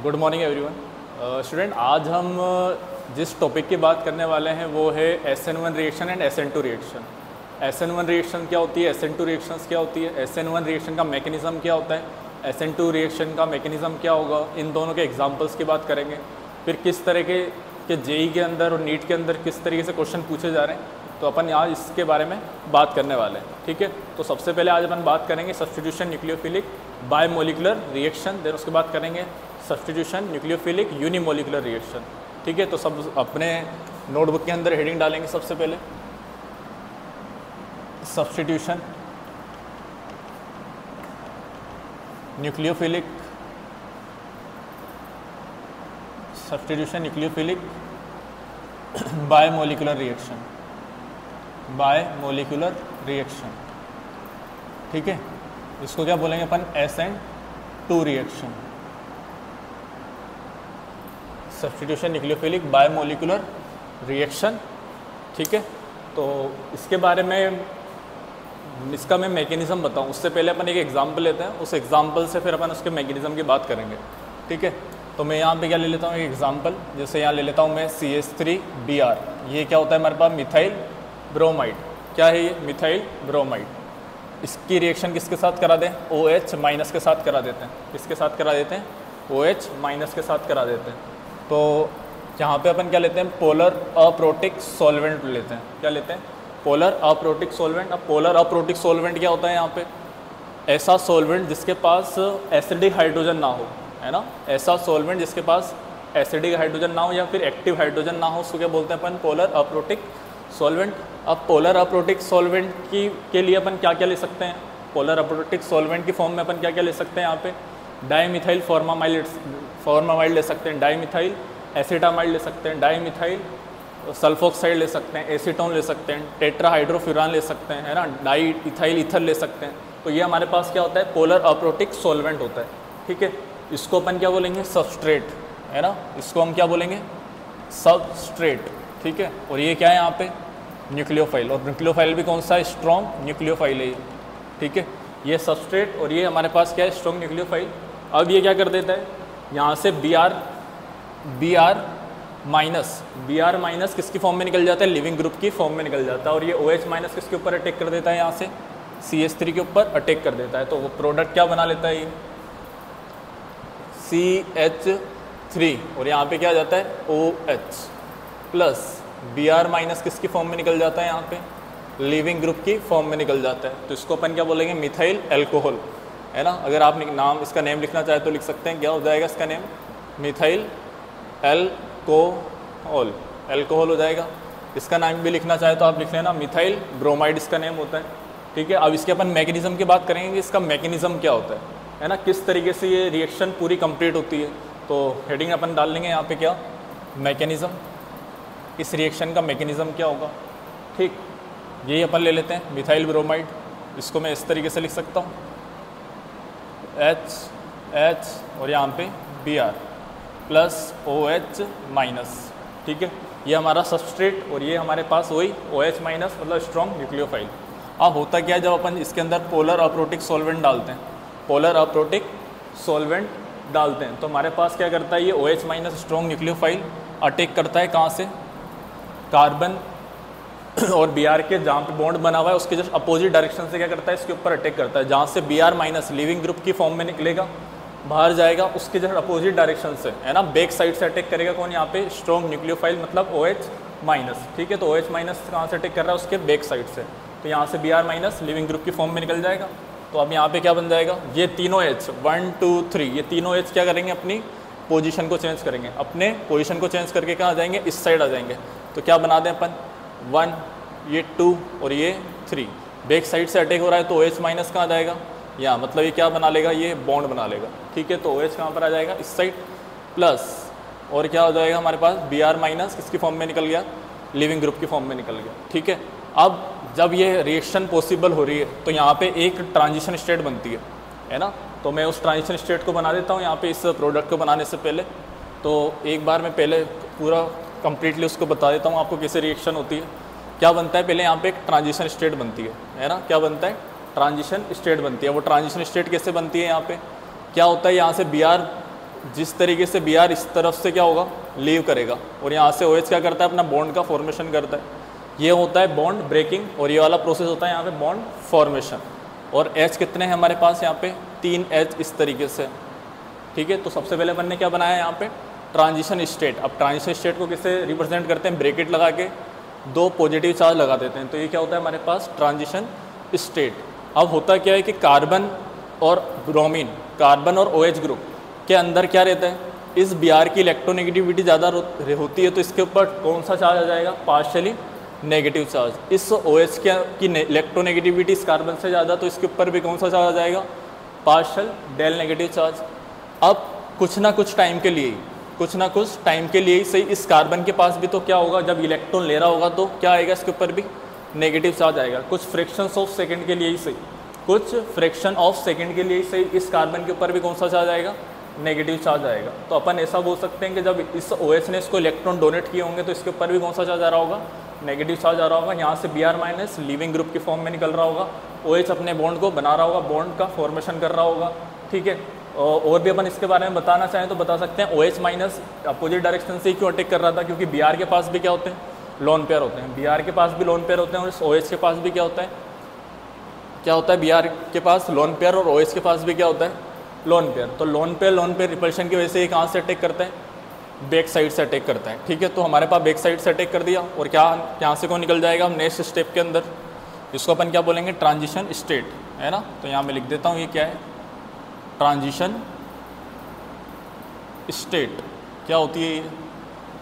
Good morning everyone. Student, आज हम जिस टॉपिक की बात करने वाले हैं वो है SN1 reaction and SN2 reaction. SN1 reaction क्या होती है, SN2 रिएक्शंस क्या होती है, SN1 रिएक्शन का मैकेनिज्म क्या होता है, SN2 रिएक्शन का मैकेनिज्म क्या होगा, इन दोनों के एग्जांपल्स की बात करेंगे। फिर किस तरह के जेई के अंदर और नीट के अंदर किस तरीके से क्वेश्चन पूछे जा रहे हैं, तो अपन आज इसके बारे में बात करने वाले हैं। ठीक है, तो सबसे पहले आज अपन बात करेंगे substitution nucleophilic bimolecular reaction, then उसके बाद करेंगे सब्स्टिट्यूशन न्यूक्लियोफिलिक यूनिमोलिकुलर रिएक्शन। ठीक है, तो सब अपने नोटबुक के अंदर हेडिंग डालेंगे। सबसे पहले substitution nucleophilic bimolecular reaction, biomolecular reaction. ठीक है, इसको क्या बोलेंगे अपन, SN2 reaction, substitution nucleophilic bimolecular reaction. ठीक है, तो इसके बारे में इसका मैं मैकेनिज्म बताऊं उससे पहले अपन एक एग्जांपल लेते हैं, उस एग्जांपल से फिर अपन उसके मैकेनिज्म की बात करेंगे। ठीक है, तो मैं यहाँ पे क्या ले लेता हूँ, एक एग्जांपल, जैसे यहाँ ले लेता हूँ मैं CH3Br। ये क्या होता है हमारे पास, मिथाइल ब्रोमाइड। क्या है ये, मिथाइल ब्रोमाइड। इसकी रिएक्शन किसके साथ करा दें, OH माइनस के साथ करा देते हैं। किसके साथ करा देते हैं, OH माइनस के साथ करा देते हैं। तो यहाँ पे अपन क्या लेते हैं, पोलर अप्रोटिक सॉल्वेंट लेते हैं। क्या लेते हैं, पोलर अप्रोटिक सॉल्वेंट। अब पोलर अप्रोटिक सॉल्वेंट क्या होता है, यहाँ पे ऐसा सॉल्वेंट जिसके पास एसिडिक हाइड्रोजन ना हो, है ना, ऐसा सॉल्वेंट जिसके पास एसिडिक हाइड्रोजन ना हो या फिर एक्टिव हाइड्रोजन ना हो, उसको क्या बोलते हैं अपन, पोलर अप्रोटिक सॉल्वेंट। अब पोलर अप्रोटिक सॉल्वेंट के लिए अपन क्या क्या ले सकते हैं, पोलर अप्रोटिक सॉल्वेंट की फॉर्म में अपन क्या क्या ले सकते हैं, यहाँ पे डाईमिथाइल फॉर्मामाइड ले सकते हैं, डाईमिथाइल एसिटामाइड ले सकते हैं, डाईमिथाइल सल्फोक्साइड ले सकते हैं, एसीटोन ले सकते हैं, टेट्राहाइड्रोफ्यूरान ले सकते हैं, है ना, डाई इथाइल ईथर ले सकते हैं। तो ये हमारे पास क्या होता है, पोलर अप्रोटिक सॉल्वेंट होता है। ठीक है, इसको अपन क्या बोलेंगे, सबस्ट्रेट, है ना, इसको हम क्या बोलेंगे, सबस्ट्रेट। ठीक है, और ये क्या है यहाँ पे, न्यूक्लियोफाइल, और न्यूक्लियोफाइल भी कौन सा है, स्ट्रॉन्ग न्यूक्लियोफाइल है ये। ठीक है, ये सबस्ट्रेट और ये हमारे पास क्या है, स्ट्रॉन्ग न्यूक्लियोफाइल। अब ये क्या कर देता है, यहाँ से Br माइनस किसकी फॉर्म में निकल जाता है, लिविंग ग्रुप की फॉर्म में निकल जाता है, और ये OH माइनस किसके ऊपर अटैक कर देता है, यहाँ से CH3 के ऊपर अटैक कर देता है। तो वो प्रोडक्ट क्या बना लेता है, ये CH3, और यहाँ पे क्या आ जाता है, OH प्लस Br माइनस किसकी फॉर्म में निकल जाता है, यहाँ पे लिविंग ग्रुप की फॉर्म में निकल जाता है। तो इसको अपन क्या बोलेंगे, मिथाइल एल्कोहल, है ना। अगर आप नाम इसका नेम लिखना चाहे तो लिख सकते हैं, क्या हो जाएगा इसका नेम, मिथाइल एल्कोहल हो जाएगा। इसका नाम भी लिखना चाहे तो आप लिख लेना, मिथाइल ब्रोमाइड इसका नेम होता है। ठीक है, अब इसके अपन मैकेनिज्म की बात करेंगे कि इसका मैकेनिज्म क्या होता है ना, किस तरीके से ये रिएक्शन पूरी कंप्लीट होती है। तो हेडिंग अपन डाल लेंगे यहाँ पे, क्या मैकेनिज्म, इस रिएक्शन का मैकेनिज्म क्या होगा। ठीक, यही अपन ले लेते हैं, मिथाइल ब्रोमाइड। इसको मैं इस तरीके से लिख सकता हूँ, H और यहाँ पे Br प्लस OH माइनस। ठीक है, ये हमारा सबस्ट्रेट और ये हमारे पास वही OH माइनस, मतलब स्ट्रॉन्ग न्यूक्लियोफाइल। अब होता क्या है, जब अपन इसके अंदर पोलर अप्रोटिक सॉल्वेंट डालते हैं, पोलर अप्रोटिक सॉल्वेंट डालते हैं, तो हमारे पास क्या करता है, ये OH minus strong nucleophile attack करता है, कहाँ से, कार्बन और Br के जहाँ पे बॉन्ड बना हुआ है उसके जस्ट अपोजिट डायरेक्शन से क्या करता है, इसके ऊपर अटैक करता है। जहाँ से Br माइनस लिविंग ग्रुप की फॉर्म में निकलेगा, बाहर जाएगा, उसके जस्ट अपोजिट डायरेक्शन से, है ना, बैक साइड से अटैक करेगा कौन, यहाँ पे स्ट्रॉन्ग न्यूक्लियोफाइल, मतलब OH माइनस। ठीक है, तो OH माइनस कहाँ से अटैक कर रहा है, उसके बैक साइड से। तो यहाँ से Br माइनस लिविंग ग्रुप की फॉर्म में निकल जाएगा। तो अब यहाँ पे क्या बन जाएगा, ये तीनों H 1 2 3, ये तीनों H क्या करेंगे, अपनी पोजीशन को चेंज करेंगे, अपने पोजीशन को चेंज करके कहाँ आ जाएंगे, इस साइड आ जाएंगे। तो क्या बना दें अपन, 1, ये 2 और ये 3, बैक साइड से अटैक हो रहा है तो OH माइनस कहाँ आ जाएगा, यहाँ, मतलब ये क्या बना लेगा, ये बॉन्ड बना लेगा। ठीक है, तो OH कहाँ पर आ जाएगा, इस साइड, प्लस और क्या हो जाएगा हमारे पास, Br माइनस किसकी फॉर्म में निकल गया, लिविंग ग्रुप की फॉर्म में निकल गया। ठीक है, अब जब ये रिएक्शन पॉसिबल हो रही है तो यहाँ पे एक ट्रांजिशन स्टेट बनती है ना। तो मैं उस ट्रांजिशन स्टेट को बना देता हूँ यहाँ पे, इस प्रोडक्ट को बनाने से पहले। तो एक बार मैं पहले पूरा कंप्लीटली उसको बता देता हूँ आपको कैसे रिएक्शन होती है। क्या बनता है, पहले यहाँ पे एक ट्रांजिशन स्टेट बनती है ना, क्या बनता है, ट्रांजिशन स्टेट बनती है। वो ट्रांजिशन स्टेट कैसे बनती है, यहाँ पे क्या होता है, यहाँ से Br जिस तरीके से Br इस तरफ से क्या होगा, लीव करेगा, और यहाँ से OH क्या करता है, अपना बॉन्ड का फॉर्मेशन करता है। ये होता है बॉन्ड ब्रेकिंग, और ये वाला प्रोसेस होता है यहाँ पे बॉन्ड फॉर्मेशन। और H कितने हैं हमारे पास यहाँ पे, 3 H इस तरीके से, ठीक है। तो सबसे पहले अपन ने क्या बनाया यहाँ पे, ट्रांजिशन स्टेट। अब ट्रांजिशन स्टेट को किससे रिप्रेजेंट करते हैं, ब्रैकेट लगा के 2 पॉजिटिव चार्ज लगा देते हैं, तो ये क्या होता है हमारे पास, ट्रांजिशन स्टेट। अब होता क्या है कि कार्बन और ब्रोमीन, कार्बन और OH ग्रुप के अंदर क्या रहता है, इस Br की इलेक्ट्रोनेगेटिविटी ज़्यादा होती है, तो इसके ऊपर कौन सा चार्ज आ जाएगा, पार्शियली नेगेटिव चार्ज। इस OH की इलेक्ट्रोनेगेटिविटी इस कार्बन से ज़्यादा, तो इसके ऊपर भी कौन सा चार्ज आ जाएगा, पार्शियल डेल नेगेटिव चार्ज। अब कुछ ना कुछ टाइम के लिए ही सही, इस कार्बन के पास भी तो क्या होगा, जब इलेक्ट्रॉन ले रहा होगा तो क्या आएगा, इसके ऊपर भी नेगेटिव चार्ज आएगा। कुछ फ्रैक्शंस ऑफ सेकंड के लिए ही सही, इस कार्बन के ऊपर भी कौन सा चार्ज आएगा, नेगेटिव चार्ज आएगा। तो अपन ऐसा बोल सकते हैं कि जब इस OH ने इसको इलेक्ट्रॉन डोनेट किए होंगे तो इसके ऊपर भी कौन सा चार्ज आ रहा होगा, नेगेटिव चार्ज आ रहा होगा। यहाँ से Br माइनस लिविंग ग्रुप की फॉर्म में निकल रहा होगा, OH अपने बॉन्ड को बना रहा होगा, बॉन्ड का फॉर्मेशन कर रहा होगा, ठीक है। और भी अपन इसके बारे में बताना चाहें तो बता सकते हैं, OH माइनस अपोजिट डायरेक्शन से क्यों अटैक कर रहा था, क्योंकि Br के पास भी क्या होते हैं, लोन पेयर होते हैं, Br के पास भी लोन पेयर होते हैं, और इस OH के पास भी क्या होता है, Br के पास लोन पेयर, और OH के पास भी क्या होता है, लोन पेयर। तो लोन पेयर रिपल्शन की वजह से ये कहाँ से अटैक करता है, बैक साइड से अटैक करता है, ठीक है। तो हमारे पास बैक साइड से अटैक कर दिया, और क्या यहाँ से कौन निकल जाएगा, नेक्स्ट स्टेप के अंदर, इसको अपन क्या बोलेंगे, ट्रांजिशन स्टेट, है ना। तो यहाँ मैं लिख देता हूँ, ये क्या है, ट्रांजिशन स्टेट। क्या होती है ये,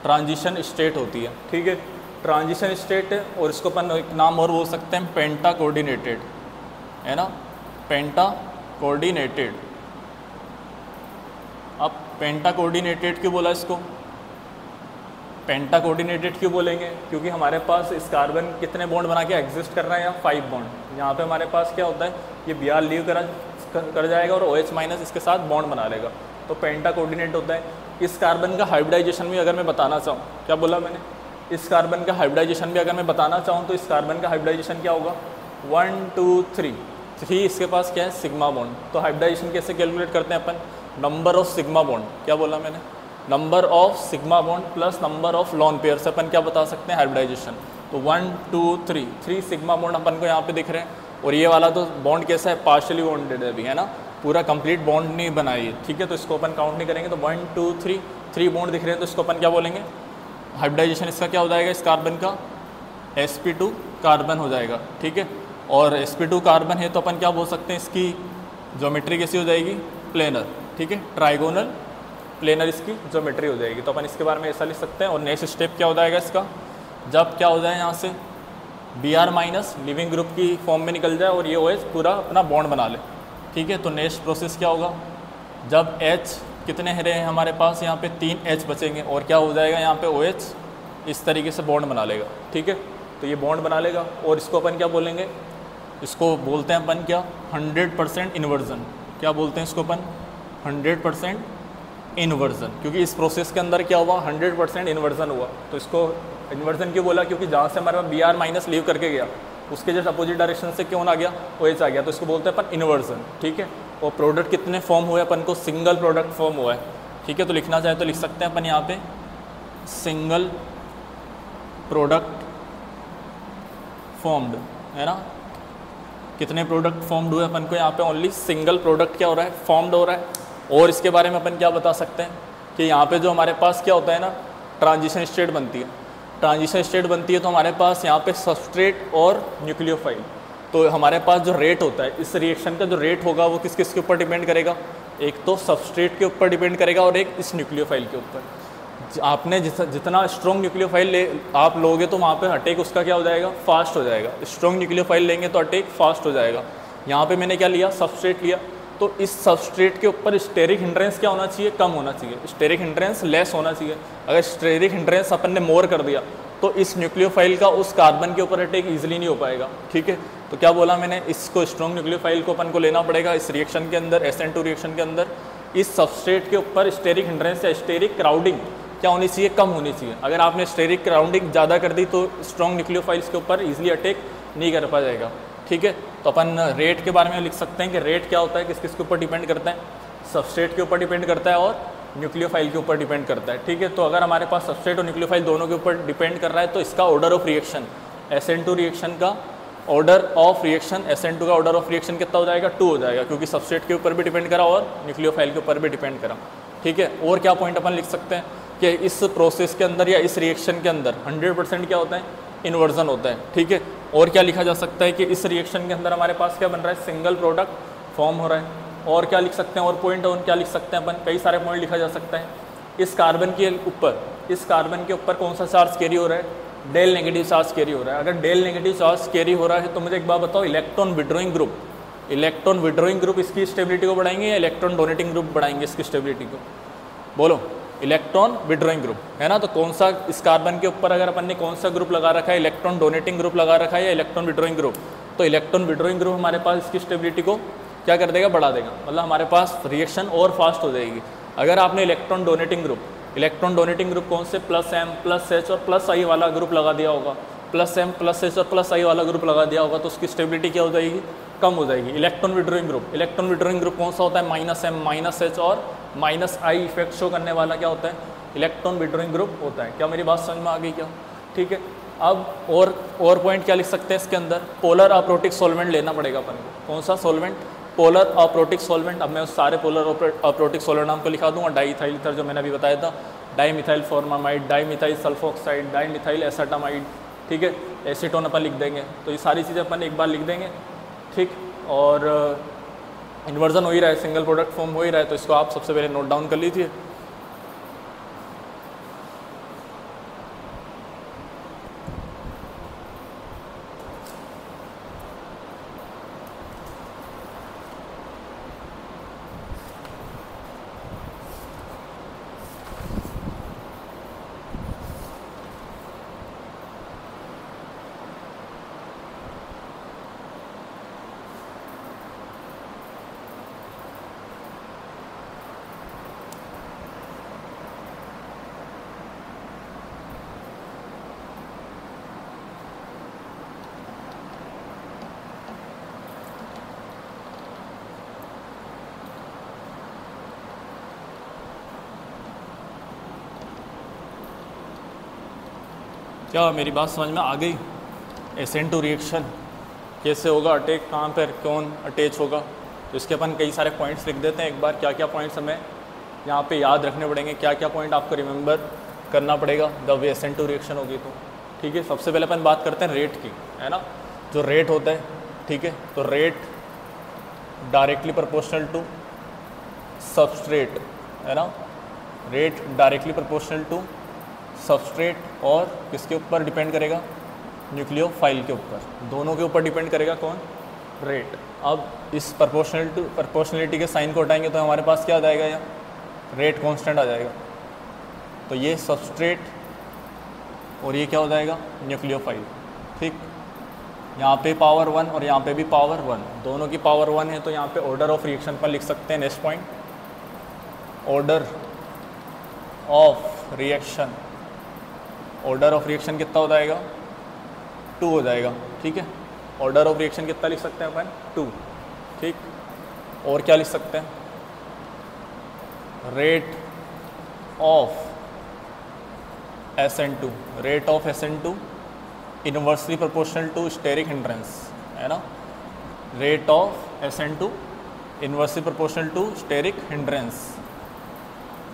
ट्रांजिशन स्टेट होती है, ठीक है, ट्रांजिशन स्टेट। और इसको अपन एक नाम और बोल सकते हैं, पेंटा कोऑर्डिनेटेड, है ना, पेंटा कोऑर्डिनेटेड। अब पेंटा कोऑर्डिनेटेड क्यों बोला इसको, पेंटा कोऑर्डिनेटेड क्यों बोलेंगे, क्योंकि हमारे पास इस कार्बन कितने बॉन्ड बना के एग्जिस्ट कर रहा है, या 5 बॉन्ड। यहाँ पे हमारे पास क्या होता है, ये Br लीव कर जाएगा और OH माइनस इसके साथ बॉन्ड बना लेगा, तो पेंटा कोऑर्डिनेट होता है। इस कार्बन का हाइब्रिडाइजेशन भी अगर मैं बताना चाहूँ, क्या बोला मैंने, इस कार्बन का हाइब्रिडाइजेशन भी अगर मैं बताना चाहूँ तो इस कार्बन का हाइब्रिडाइजेशन क्या होगा, 1 2 3 इसके पास क्या है, सिग्मा बॉन्ड। तो हाइब्रिडाइजेशन कैसे कैलकुलेट करते हैं अपन, नंबर ऑफ सिग्मा बॉन्ड, क्या बोला मैंने, number of sigma bond plus number of lone pair से अपन क्या बता सकते हैं, हाइब्रिडाइजेशन। तो 1 2 3 सिग्मा बॉन्ड अपन को यहाँ पे दिख रहे हैं, और ये वाला तो बॉन्ड कैसा है, पार्शियली बॉन्डेड है अभी, है ना, पूरा कंप्लीट बॉन्ड नहीं बनाई है, ठीक है। तो इसको अपन काउंट नहीं करेंगे, तो 1 2 3 बॉन्ड दिख रहे हैं, तो इसको अपन क्या बोलेंगे, हाइब्रिडाइजेशन इसका क्या हो जाएगा, इस कार्बन का sp2 कार्बन हो जाएगा, ठीक है। और sp2 कार्बन है तो अपन क्या बोल सकते हैं, इसकी ज्योमेट्री कैसी हो जाएगी, प्लेनर, ठीक है, ट्राइगोनल प्लेनर इसकी ज्योमेट्री हो जाएगी। तो अपन इसके बारे में ऐसा लिख सकते हैं। और नेक्स्ट स्टेप क्या हो जाएगा इसका, जब क्या हो जाए यहाँ से Br माइनस लिविंग ग्रुप की फॉर्म में निकल जाए और ये OH पूरा अपना बॉन्ड बना ले, ठीक है। तो नेक्स्ट प्रोसेस क्या होगा, जब H कितने रहे हैं हमारे पास, यहाँ पे 3 H बचेंगे, और क्या हो जाएगा यहाँ पे OH इस तरीके से बॉन्ड बना लेगा, ठीक है। तो ये बॉन्ड बना लेगा, और इसको अपन क्या बोलेंगे, इसको बोलते हैं अपन क्या, 100% इन्वर्जन। क्या बोलते हैं इसको अपन, 100% इन्वर्जन, क्योंकि इस प्रोसेस के अंदर क्या हुआ, 100% इन्वर्जन हुआ। तो इसको इन्वर्जन क्यों बोला, क्योंकि जहाँ से हमारे पास Br माइनस लीव करके गया उसके जस्ट अपोजिट डायरेक्शन से क्यों आ गया, OH आ गया, तो इसको बोलते हैं अपन इन्वर्जन, ठीक है। और प्रोडक्ट कितने फॉर्म हुए अपन को, सिंगल प्रोडक्ट फॉर्म हुआ है, ठीक है। तो लिखना चाहे तो लिख सकते हैं अपन यहाँ पे, सिंगल प्रोडक्ट फॉर्म्ड, है ना। कितने प्रोडक्ट फॉर्म्ड हुए अपन को यहाँ पे, ओनली सिंगल प्रोडक्ट क्या हो रहा है, फॉर्म्ड हो रहा है। और इसके बारे में अपन क्या बता सकते हैं कि यहाँ पे जो हमारे पास क्या होता है ना, ट्रांजिशन स्टेट बनती है, ट्रांजिशन स्टेट बनती है तो हमारे पास यहाँ पे सबस्ट्रेट और न्यूक्लियोफाइल, तो हमारे पास जो रेट होता है इस रिएक्शन का जो रेट होगा वो किस किस के ऊपर डिपेंड करेगा, एक तो सबस्ट्रेट के ऊपर डिपेंड करेगा और एक इस न्यूक्लियोफाइल के ऊपर। आपने जितना स्ट्रॉन्ग न्यूक्लियोफाइल आप लोगे तो वहाँ पे अटैक उसका क्या हो जाएगा, फास्ट हो जाएगा। स्ट्रॉन्ग न्यूक्लियोफाइल लेंगे तो अटैक फास्ट हो जाएगा। यहाँ पे मैंने क्या लिया, सबस्ट्रेट लिया, तो इस सबस्ट्रेट के ऊपर स्टेरिक हिंड्रेंस क्या होना चाहिए, कम होना चाहिए, स्टेरिक हिंड्रेंस लेस होना चाहिए। अगर स्टेरिक हिंड्रेंस अपन ने मोर कर दिया तो इस न्यूक्लियोफाइल का उस कार्बन के ऊपर अटैक इजीली नहीं हो पाएगा, ठीक है। तो क्या बोला मैंने, इसको स्ट्रॉन्ग न्यूक्लियोफाइल को अपन को लेना पड़ेगा इस रिएक्शन के अंदर, SN2 रिएक्शन के अंदर इस सबस्ट्रेट के ऊपर स्टेरिक हिंड्रेंस या स्टेरिक क्राउडिंग क्या होनी चाहिए, कम होनी चाहिए। अगर आपने स्टेरिक क्राउडिंग ज़्यादा कर दी तो स्ट्रॉन्ग न्यूक्लियोफाइल्स के ऊपर इजीली अटैक नहीं कर पाएगा, ठीक है। तो अपन रेट के बारे में लिख सकते हैं कि रेट क्या होता है, किस किस के ऊपर डिपेंड करता है, सबस्ट्रेट के ऊपर डिपेंड करता है और न्यूक्लियोफाइल के ऊपर डिपेंड करता है, ठीक है। तो अगर हमारे पास सबस्ट्रेट और न्यूक्लियोफाइल दोनों के ऊपर डिपेंड कर रहा है तो इसका order of reaction SN2 reaction का ऑर्डर ऑफ रिएक्शन SN2 का ऑर्डर ऑफ रिएक्शन कितना हो जाएगा, 2 हो जाएगा, क्योंकि सबस्ट्रेट के ऊपर भी डिपेंड करा और न्यूक्लियोफाइल के ऊपर भी डिपेंड करा, ठीक है। और क्या पॉइंट अपन लिख सकते हैं कि इस प्रोसेस के अंदर या इस रिएक्शन के अंदर 100% क्या होता है, इन्वर्जन होता है, ठीक है। और क्या लिखा जा सकता है कि इस रिएक्शन के अंदर हमारे पास क्या बन रहा है, सिंगल प्रोडक्ट फॉर्म हो रहा है। और क्या लिख सकते हैं, और पॉइंट और क्या लिख सकते हैं अपन, कई सारे पॉइंट लिखा जा सकता है। इस कार्बन के ऊपर कौन सा चार्ज कैरी हो रहा है, डेल नेगेटिव चार्ज कैरी हो रहा है। अगर डेल नेगेटिव चार्ज कैरी हो रहा है तो मुझे एक बात बताओ, इलेक्ट्रॉन विड्रॉइंग ग्रुप इसकी स्टेबिलिटी को बढ़ाएंगे या इलेक्ट्रॉन डोनेटिंग ग्रुप बढ़ाएंगे इसकी स्टेबिलिटी को, बोलो। इलेक्ट्रॉन विड्रॉइंग ग्रुप है ना, तो कौन सा इस कार्बन के ऊपर अगर अपन ने कौन सा ग्रुप लगा रखा है, इलेक्ट्रॉन डोनेटिंग ग्रुप लगा रखा है या इलेक्ट्रॉन विड्रॉइंग ग्रुप, तो इलेक्ट्रॉन विड्रॉइंग ग्रुप हमारे पास इसकी स्टेबिलिटी को क्या कर देगा, बढ़ा देगा, मतलब हमारे पास रिएक्शन और फास्ट हो जाएगी। अगर आपने इलेक्ट्रॉन डोनेटिंग ग्रुप कौन से +M +H और +I वाला ग्रुप लगा दिया होगा, +M +H और +I वाला ग्रुप लगा दिया होगा तो उसकी स्टेबिलिटी क्या हो जाएगी, कम हो जाएगी। इलेक्ट्रॉन विड्रॉइंग ग्रुप कौन सा होता है, -M -H और -I इफेक्ट शो करने वाला क्या होता है, इलेक्ट्रॉन विड्रॉइंग ग्रुप होता है। क्या मेरी बात समझ में आ गई क्या, ठीक है। अब और पॉइंट क्या लिख सकते हैं इसके अंदर, पोलर अप्रोटिक सॉल्वेंट लेना पड़ेगा अपन को। कौन सा सॉल्वेंट, पोलर अप्रोटिक सॉल्वेंट। अब मैं उस सारे पोलर अप्रोटिक सॉल्वेंट नाम को लिखा दूंगा, डाईइथाइल ईथर जो मैंने अभी बताया था, dimethyl formamide, dimethyl sulphoxide, dimethyl acetamide, ठीक है। एसीटोन अपन लिख देंगे, तो ये सारी चीज़ें अपन एक बार लिख देंगे, ठीक। और इन्वर्जन हो ही रहा है, सिंगल प्रोडक्ट फॉर्म हो ही रहा है, तो इसको आप सबसे पहले नोट डाउन कर लीजिए। क्या मेरी बात समझ में आ गई। SN2 रिएक्शन कैसे होगा, अटैक कहाँ पर कौन अटैच होगा, तो इसके अपन कई सारे पॉइंट्स लिख देते हैं एक बार। क्या क्या पॉइंट्स हमें यहाँ पे याद रखने पड़ेंगे, क्या क्या पॉइंट आपको रिमेंबर करना पड़ेगा जब SN2 रिएक्शन होगी तो, ठीक है। सबसे पहले अपन बात करते हैं रेट की, है ना। जो रेट होता है, ठीक है, तो rate directly proportional to substrate, है ना। Rate directly proportional to substrate और किसके ऊपर डिपेंड करेगा, न्यूक्लियोफाइल के ऊपर, दोनों के ऊपर डिपेंड करेगा कौन, रेट। अब इस प्रोपोर्शनलिटी के साइन को हटाएंगे तो हमारे पास क्या आ जाएगा, यहाँ रेट कांस्टेंट आ जाएगा। तो ये सबस्ट्रेट और ये क्या हो जाएगा, न्यूक्लियोफाइल, ठीक। यहाँ पे पावर 1 और यहाँ पे भी पावर 1, दोनों की पावर 1 है, तो यहाँ पे ऑर्डर ऑफ रिएक्शन पर लिख सकते हैं। Next point, order of reaction, order of reaction कितना हो जाएगा, 2 हो जाएगा, ठीक है। ऑर्डर ऑफ रिएक्शन कितना लिख सकते हैं अपन, 2, ठीक। और क्या लिख सकते हैं, rate of SN2, rate of SN2 inversely proportional to steric hindrance, है ना। Rate of SN2 inversely proportional to steric hindrance.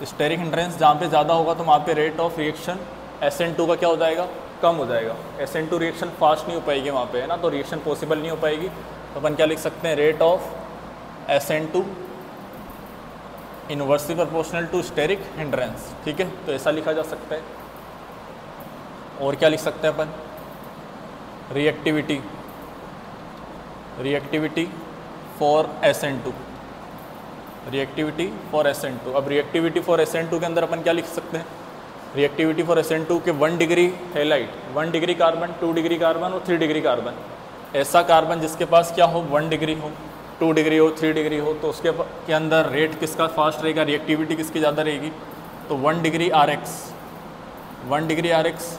Steric hindrance जहाँ पे ज़्यादा होगा तो वहाँ पे रेट ऑफ रिएक्शन SN2 का क्या हो जाएगा, कम हो जाएगा। SN2 रिएक्शन फास्ट नहीं हो पाएगी वहाँ पे, है ना, तो रिएक्शन पॉसिबल नहीं हो पाएगी। तो अपन क्या लिख सकते हैं, rate of SN2 inversely proportional to steric hindrance, ठीक है। तो ऐसा लिखा जा सकता है। और क्या लिख सकते हैं अपन, reactivity for SN2, reactivity for SN2। अब रिएक्टिविटी फॉर SN2 के अंदर अपन क्या लिख सकते हैं, रिएक्टिविटी फॉर SN2 के 1 degree halide, 1 degree carbon, 2 degree carbon और 3 डिग्री कार्बन। ऐसा कार्बन जिसके पास क्या हो, 1 डिग्री हो, 2 डिग्री हो, 3 डिग्री हो, तो उसके के अंदर रेट किसका फास्ट रहेगा, रिएक्टिविटी किसकी ज़्यादा रहेगी, तो 1 डिग्री RX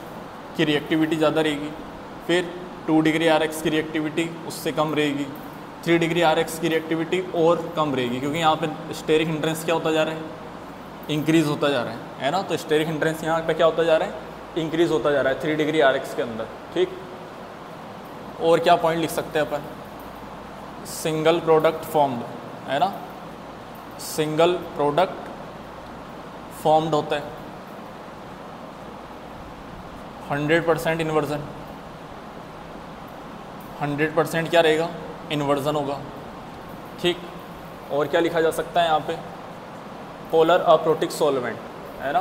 की रिएक्टिविटी ज़्यादा रहेगी। फिर 2 डिग्री RX की रिएक्टिविटी उससे कम रहेगी, 3 डिग्री RX की रिएक्टिविटी और कम रहेगी, क्योंकि यहाँ पे स्टेरिक हिंड्रेंस क्या होता जा रहा है, इंक्रीज़ होता जा रहा है ना। तो स्टेरिक हिंड्रेंस यहाँ पे क्या होता जा रहा है, इंक्रीज़ होता जा रहा है 3 डिग्री RX के अंदर, ठीक। और क्या पॉइंट लिख सकते हैं अपन, सिंगल प्रोडक्ट फॉर्म्ड, है ना, सिंगल प्रोडक्ट फॉर्म्ड होता है, 100% इन्वर्जन, 100% क्या रहेगा, इन्वर्जन होगा, ठीक। और क्या लिखा जा सकता है यहाँ पे, पोलर अप्रोटिक सॉल्वेंट, है ना,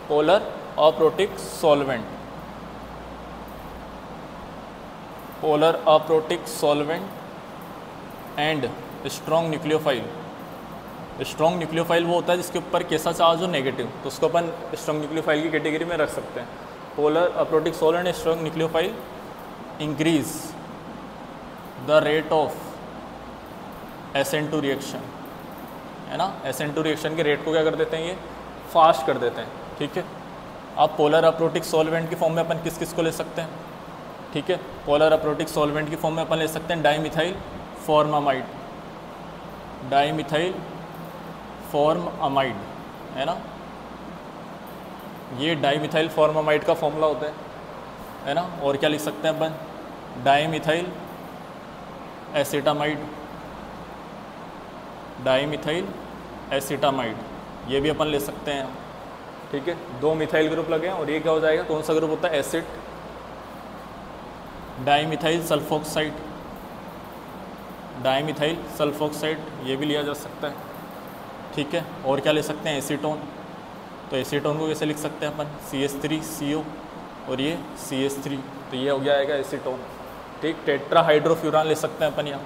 polar aprotic solvent, polar aprotic solvent and strong nucleophile. Strong nucleophile वो होता है जिसके ऊपर कैसा चार्ज हो, नेगेटिव, तो उसको अपन स्ट्रॉन्ग न्यूक्लियोफाइल की कैटेगरी में रख सकते हैं। Polar aprotic solvent strong nucleophile increase the rate of SN2 reaction, है ना। SN2 रिएक्शन के रेट को क्या कर देते हैं, ये फास्ट कर देते हैं, ठीक है। अब पोलर अप्रोटिक सॉल्वेंट की फॉर्म में अपन किस किस को ले सकते हैं, ठीक है। पोलर अप्रोटिक सॉल्वेंट की फॉर्म में अपन ले सकते हैं डाईमिथाइल फॉर्मामाइड, डाईमिथाइल फॉर्मामाइड, है ना, ये डाईमिथाइल फॉर्मामाइड का फॉर्मूला होता है ना। और क्या लिख सकते हैं अपन, डाईमिथाइल एसिटामाइड, डाईमिथाइल एसिटामाइड, ये भी अपन ले सकते हैं, ठीक है। 2 मिथाइल ग्रुप लगे हैं और ये क्या हो जाएगा, कौन सा ग्रुप होता है, acid, dimethyl sulphoxide, dimethyl sulphoxide, ये भी लिया जा सकता है, ठीक है। और क्या ले सकते हैं, एसीटोन, तो एसीटोन को कैसे लिख सकते हैं अपन, CH3CO और ये CH3, तो ये हो गया आएगा एसीटोन, ठीक। टेट्राहाइड्रोफ्यूरान ले सकते हैं अपन, यहाँ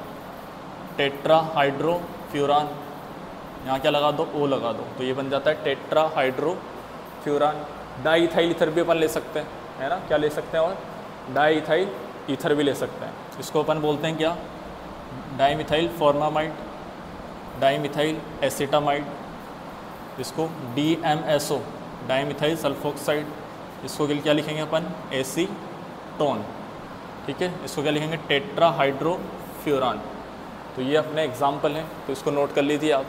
टेट्राहाइड्रोफ्यूरान, यहाँ क्या लगा दो, O लगा दो, तो ये बन जाता है टेट्राहाइड्रोफ्यूरान। डाईइथाइल ईथर भी अपन ले सकते हैं, है ना, क्या ले सकते हैं, और डाईइथाइल ईथर भी ले सकते हैं, इसको अपन बोलते हैं क्या, डाईमिथाइल फॉर्मामाइड, डाईमिथाइल एसिटामाइड, इसको DMSO, डाईमिथाइल सल्फोक्साइड, इसको क्या लिखेंगे अपन, एसीटोन, ठीक है। इसको क्या लिखेंगे, टेट्राहाइड्रोफ्यूरान। तो ये अपने एग्जाम्पल हैं, तो इसको नोट कर लीजिए आप।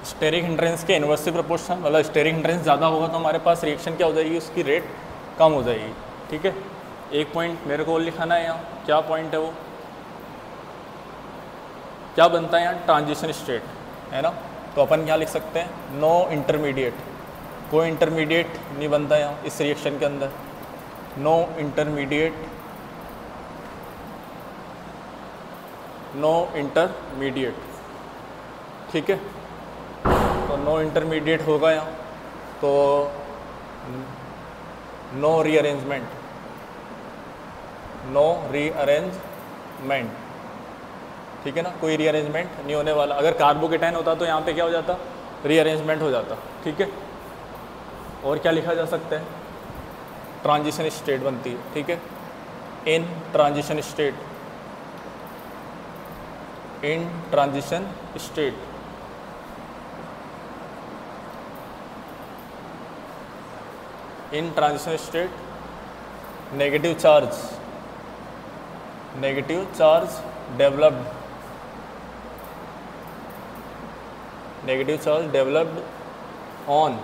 स्टेरिक हिंड्रेंस के इन्वर्सली प्रोपोर्शनल, मतलब स्टेरिक हिंड्रेंस ज़्यादा होगा तो हमारे पास रिएक्शन क्या हो जाएगी, उसकी रेट कम हो जाएगी, ठीक है। एक पॉइंट मेरे को और लिखाना है यहाँ, क्या पॉइंट है वो, क्या बनता है यहाँ, ट्रांजिशन स्टेट, है ना। तो अपन क्या लिख सकते हैं, नो इंटरमीडिएट, कोई इंटरमीडिएट नहीं बनता यहाँ इस रिएक्शन के अंदर, नो इंटरमीडिएट, नो इंटरमीडिएट, ठीक है। तो नो इंटरमीडिएट होगा यहाँ, तो नो रीअरेंजमेंट, नो रीअरेंजमेंट, ठीक है ना, कोई रीअरेंजमेंट नहीं होने वाला। अगर कार्बोकेटाइन होता तो यहाँ पे क्या हो जाता, रीअरेंजमेंट हो जाता, ठीक है। और क्या लिखा जा सकता है, ट्रांजिशन स्टेट बनती है, ठीक है, इन transition state, in transition state, in transition state negative charge developed, negative charge developed on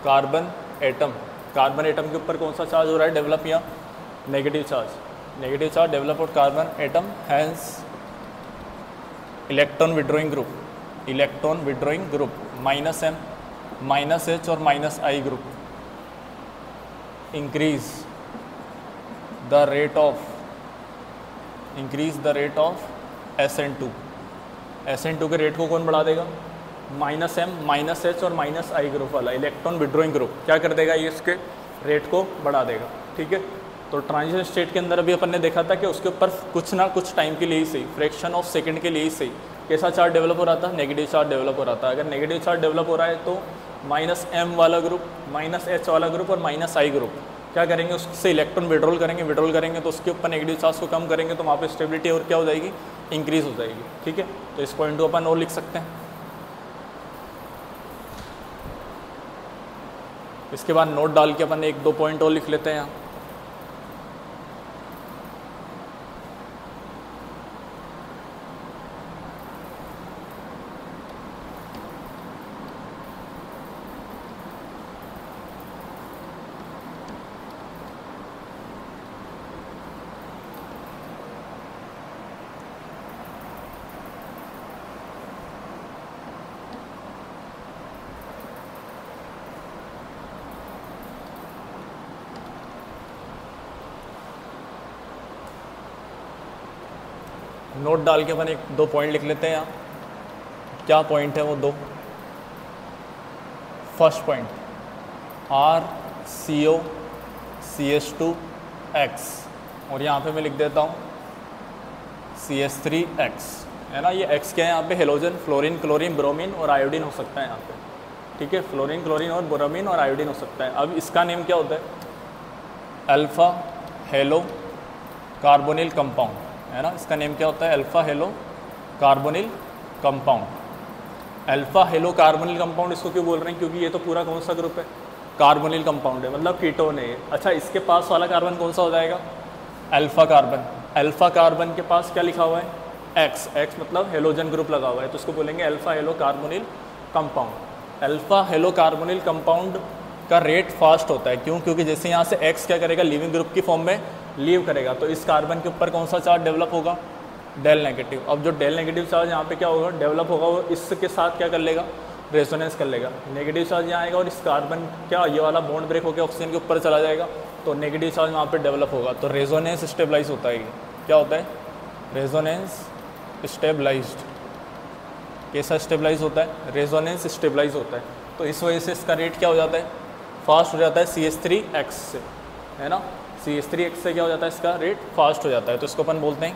carbon atom, carbon atom के ऊपर कौन सा चार्ज हो रहा है डेवलप, या negative charge develop on carbon atom, hence electron withdrawing group -M, -H और -I group, increase the rate of SN2, SN2 के रेट को कौन बढ़ा देगा? -M, -H और -I ग्रुप वाला इलेक्ट्रॉन विड्रॉइंग ग्रुप क्या कर देगा? ये इसके रेट को बढ़ा देगा। ठीक है, तो ट्रांजिशन स्टेट के अंदर अभी अपन ने देखा था कि उसके ऊपर कुछ ना कुछ टाइम के लिए ही सही, फ्रैक्शन ऑफ सेकंड के लिए ही सही, कैसा चार्ज डेवलप हो रहा था? नेगेटिव चार्ज डेवलप हो रहा था। अगर नेगेटिव चार्ज डेवलप हो रहा है तो -M वाला ग्रुप, -H वाला ग्रुप और -I ग्रुप क्या करेंगे? उससे इलेक्ट्रॉन विड्रॉल करेंगे तो उसके ऊपर नेगेटिव चार्ज को कम करेंगे तो वहाँ पे स्टेबिलिटी और क्या हो जाएगी? इंक्रीज हो जाएगी। ठीक है, तो इस पॉइंट को अपन और लिख सकते हैं। इसके बाद नोट डाल के अपन 1-2 पॉइंट और लिख लेते हैं यहाँ। नोट डाल के अपन 1-2 पॉइंट लिख लेते हैं यहाँ। क्या पॉइंट है वो? 2। फर्स्ट पॉइंट RCOCH2X और यहाँ पे मैं लिख देता हूँ CH3X, है ना। ये X क्या है यहाँ पे? हेलोजन, फ्लोरीन, क्लोरीन, ब्रोमीन और आयोडीन हो सकता है यहाँ पे। ठीक है, फ्लोरीन, क्लोरीन और ब्रोमीन और आयोडीन हो सकता है। अब इसका नेम क्या होता है? अल्फ़ा हेलो कार्बोनिल कंपाउंड, है ना। इसका नेम क्या होता है? Alpha hello carbonyl compound. Alpha hello carbonyl compound इसको क्यों बोल रहे हैं? क्योंकि ये तो पूरा कौन सा ग्रुप है? कार्बोनिल कंपाउंड है, मतलब कीटोन है ये। अच्छा, इसके पास वाला कार्बन कौन सा हो जाएगा? Alpha carbon. अल्फ़ा कार्बन के पास क्या लिखा हुआ है? X। X मतलब हेलोजन ग्रुप लगा हुआ है, तो इसको बोलेंगे alpha hello carbonyl compound. Alpha hello carbonyl compound का रेट फास्ट होता है। क्यों? क्योंकि जैसे यहाँ से X क्या करेगा? लिविंग ग्रुप की फॉर्म में लीव करेगा, तो इस कार्बन के ऊपर कौन सा चार्ज डेवलप होगा? डेल नेगेटिव। अब जो डेल नेगेटिव चार्ज यहाँ पे क्या होगा? डेवलप होगा, वो इसके साथ क्या कर लेगा? रेजोनेंस कर लेगा। नेगेटिव चार्ज यहाँ आएगा और इस कार्बन क्या ये वाला बॉन्ड ब्रेक होकर ऑक्सीजन के ऊपर चला जाएगा, तो नेगेटिव चार्ज वहाँ पे डेवलप होगा, तो रेजोनेंस स्टेबलाइज होता है। ये क्या होता है? Resonance stabilised. कैसा स्टेबलाइज होता है? रेजोनेंस स्टेबलाइज होता है। तो इस वजह से इसका रेट क्या हो जाता है? फास्ट हो जाता है CH3X से, है ना। CH3X से क्या हो जाता है? इसका रेट फास्ट हो जाता है। तो इसको अपन बोलते हैं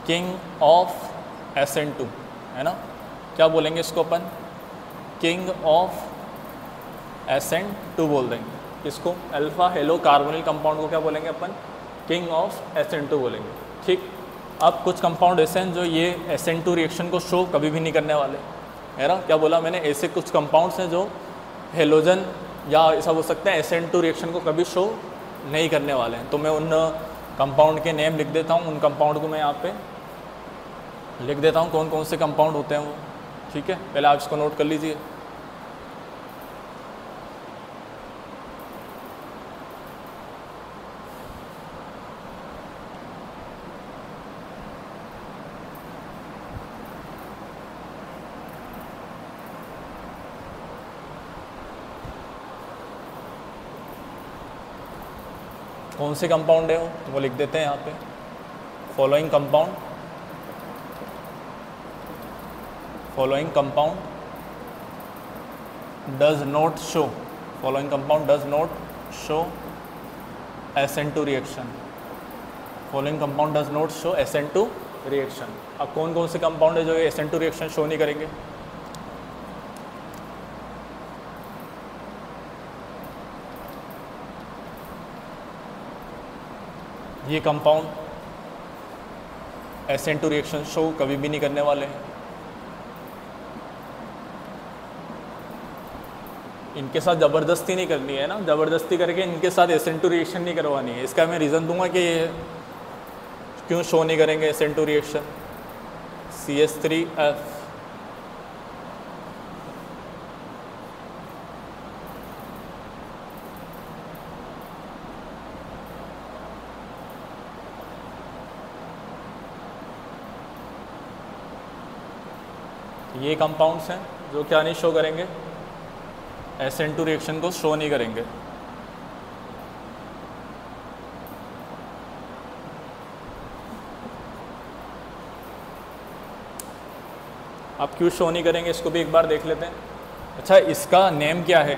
किंग ऑफ SN2, है ना। क्या बोलेंगे इसको अपन? किंग ऑफ SN2 बोल देंगे। इसको अल्फ़ा हेलो कार्बोनिल कंपाउंड को क्या बोलेंगे अपन? किंग ऑफ SN2 बोलेंगे। ठीक। अब कुछ कंपाउंड ऐसे हैं जो ये SN2 रिएक्शन को शो कभी भी नहीं करने वाले, है ना। क्या बोला मैंने? ऐसे कुछ कंपाउंड्स हैं जो हेलोजन या ऐसा बोल सकते हैं SN2 रिएक्शन को कभी शो नहीं करने वाले हैं। तो मैं उन कंपाउंड के नेम लिख देता हूँ, उन कंपाउंड को मैं यहाँ पे लिख देता हूँ कौन कौन से कंपाउंड होते हैं वो। ठीक है, पहले आप इसको नोट कर लीजिए। कौन से कंपाउंड है वो लिख देते हैं यहाँ पे। Following compound does not show, following compound does not show SN2 reaction, following compound does not show SN2 reaction. अब कौन कौन से कंपाउंड है जो ये SN2 रिएक्शन शो नहीं करेंगे? ये कंपाउंड SN2 रिएक्शन शो कभी भी नहीं करने वाले हैं। इनके साथ ज़बरदस्ती नहीं करनी है ना, ज़बरदस्ती करके इनके साथ SN2 रिएक्शन नहीं करवानी है। इसका मैं रीज़न दूंगा कि ये क्यों शो नहीं करेंगे SN2 रिएक्शन। CH3F ये कंपाउंड्स हैं जो क्या नहीं शो करेंगे? SN2 रिएक्शन को शो नहीं करेंगे। आप क्यों शो नहीं करेंगे इसको भी एक बार देख लेते हैं। अच्छा, इसका नेम क्या है?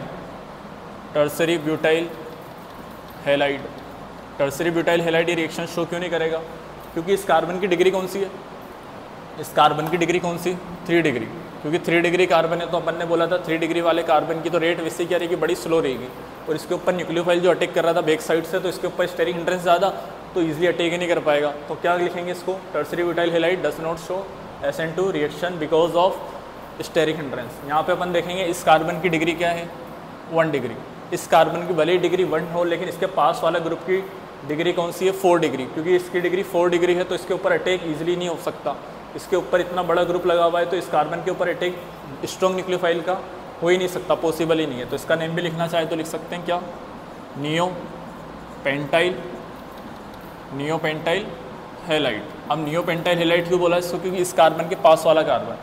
Tertiary butyl halide. Tertiary butyl halide ये रिएक्शन शो क्यों नहीं करेगा? क्योंकि इस कार्बन की डिग्री कौन सी है? इस कार्बन की डिग्री कौन सी? 3 डिग्री। क्योंकि 3 डिग्री कार्बन है तो अपन ने बोला था 3 डिग्री वाले कार्बन की तो रेट वैसे क्या रहेगी, बड़ी स्लो रहेगी। और इसके ऊपर न्यूक्लियोफाइल जो अटैक कर रहा था बैक साइड से, तो इसके ऊपर स्टेरिक हिंड्रेंस ज़्यादा, तो ईजिली अटैक ही नहीं कर पाएगा। तो क्या लिखेंगे इसको? Tertiary butyl halide does not show SN2 reaction because of steric hindrance. यहाँ पे अपन देखेंगे इस कार्बन की डिग्री क्या है? 1 डिग्री। इस कार्बन की भले ही डिग्री 1 हो, लेकिन इसके पास वाला ग्रुप की डिग्री कौन सी है? 4 डिग्री। क्योंकि इसकी डिग्री 4 डिग्री है तो इसके ऊपर अटैक ईजिली नहीं हो सकता। इसके ऊपर इतना बड़ा ग्रुप लगा हुआ है तो इस कार्बन के ऊपर अटैक स्ट्रॉन्ग न्यूक्लियोफाइल का हो ही नहीं सकता, पॉसिबल ही नहीं है। तो इसका नेम भी लिखना चाहे तो लिख सकते हैं क्या? Neopentyl, neopentyl halide. अब नियोपेंटाइल हैलाइड क्यों बोला इसको? क्योंकि इस कार्बन के पास वाला कार्बन,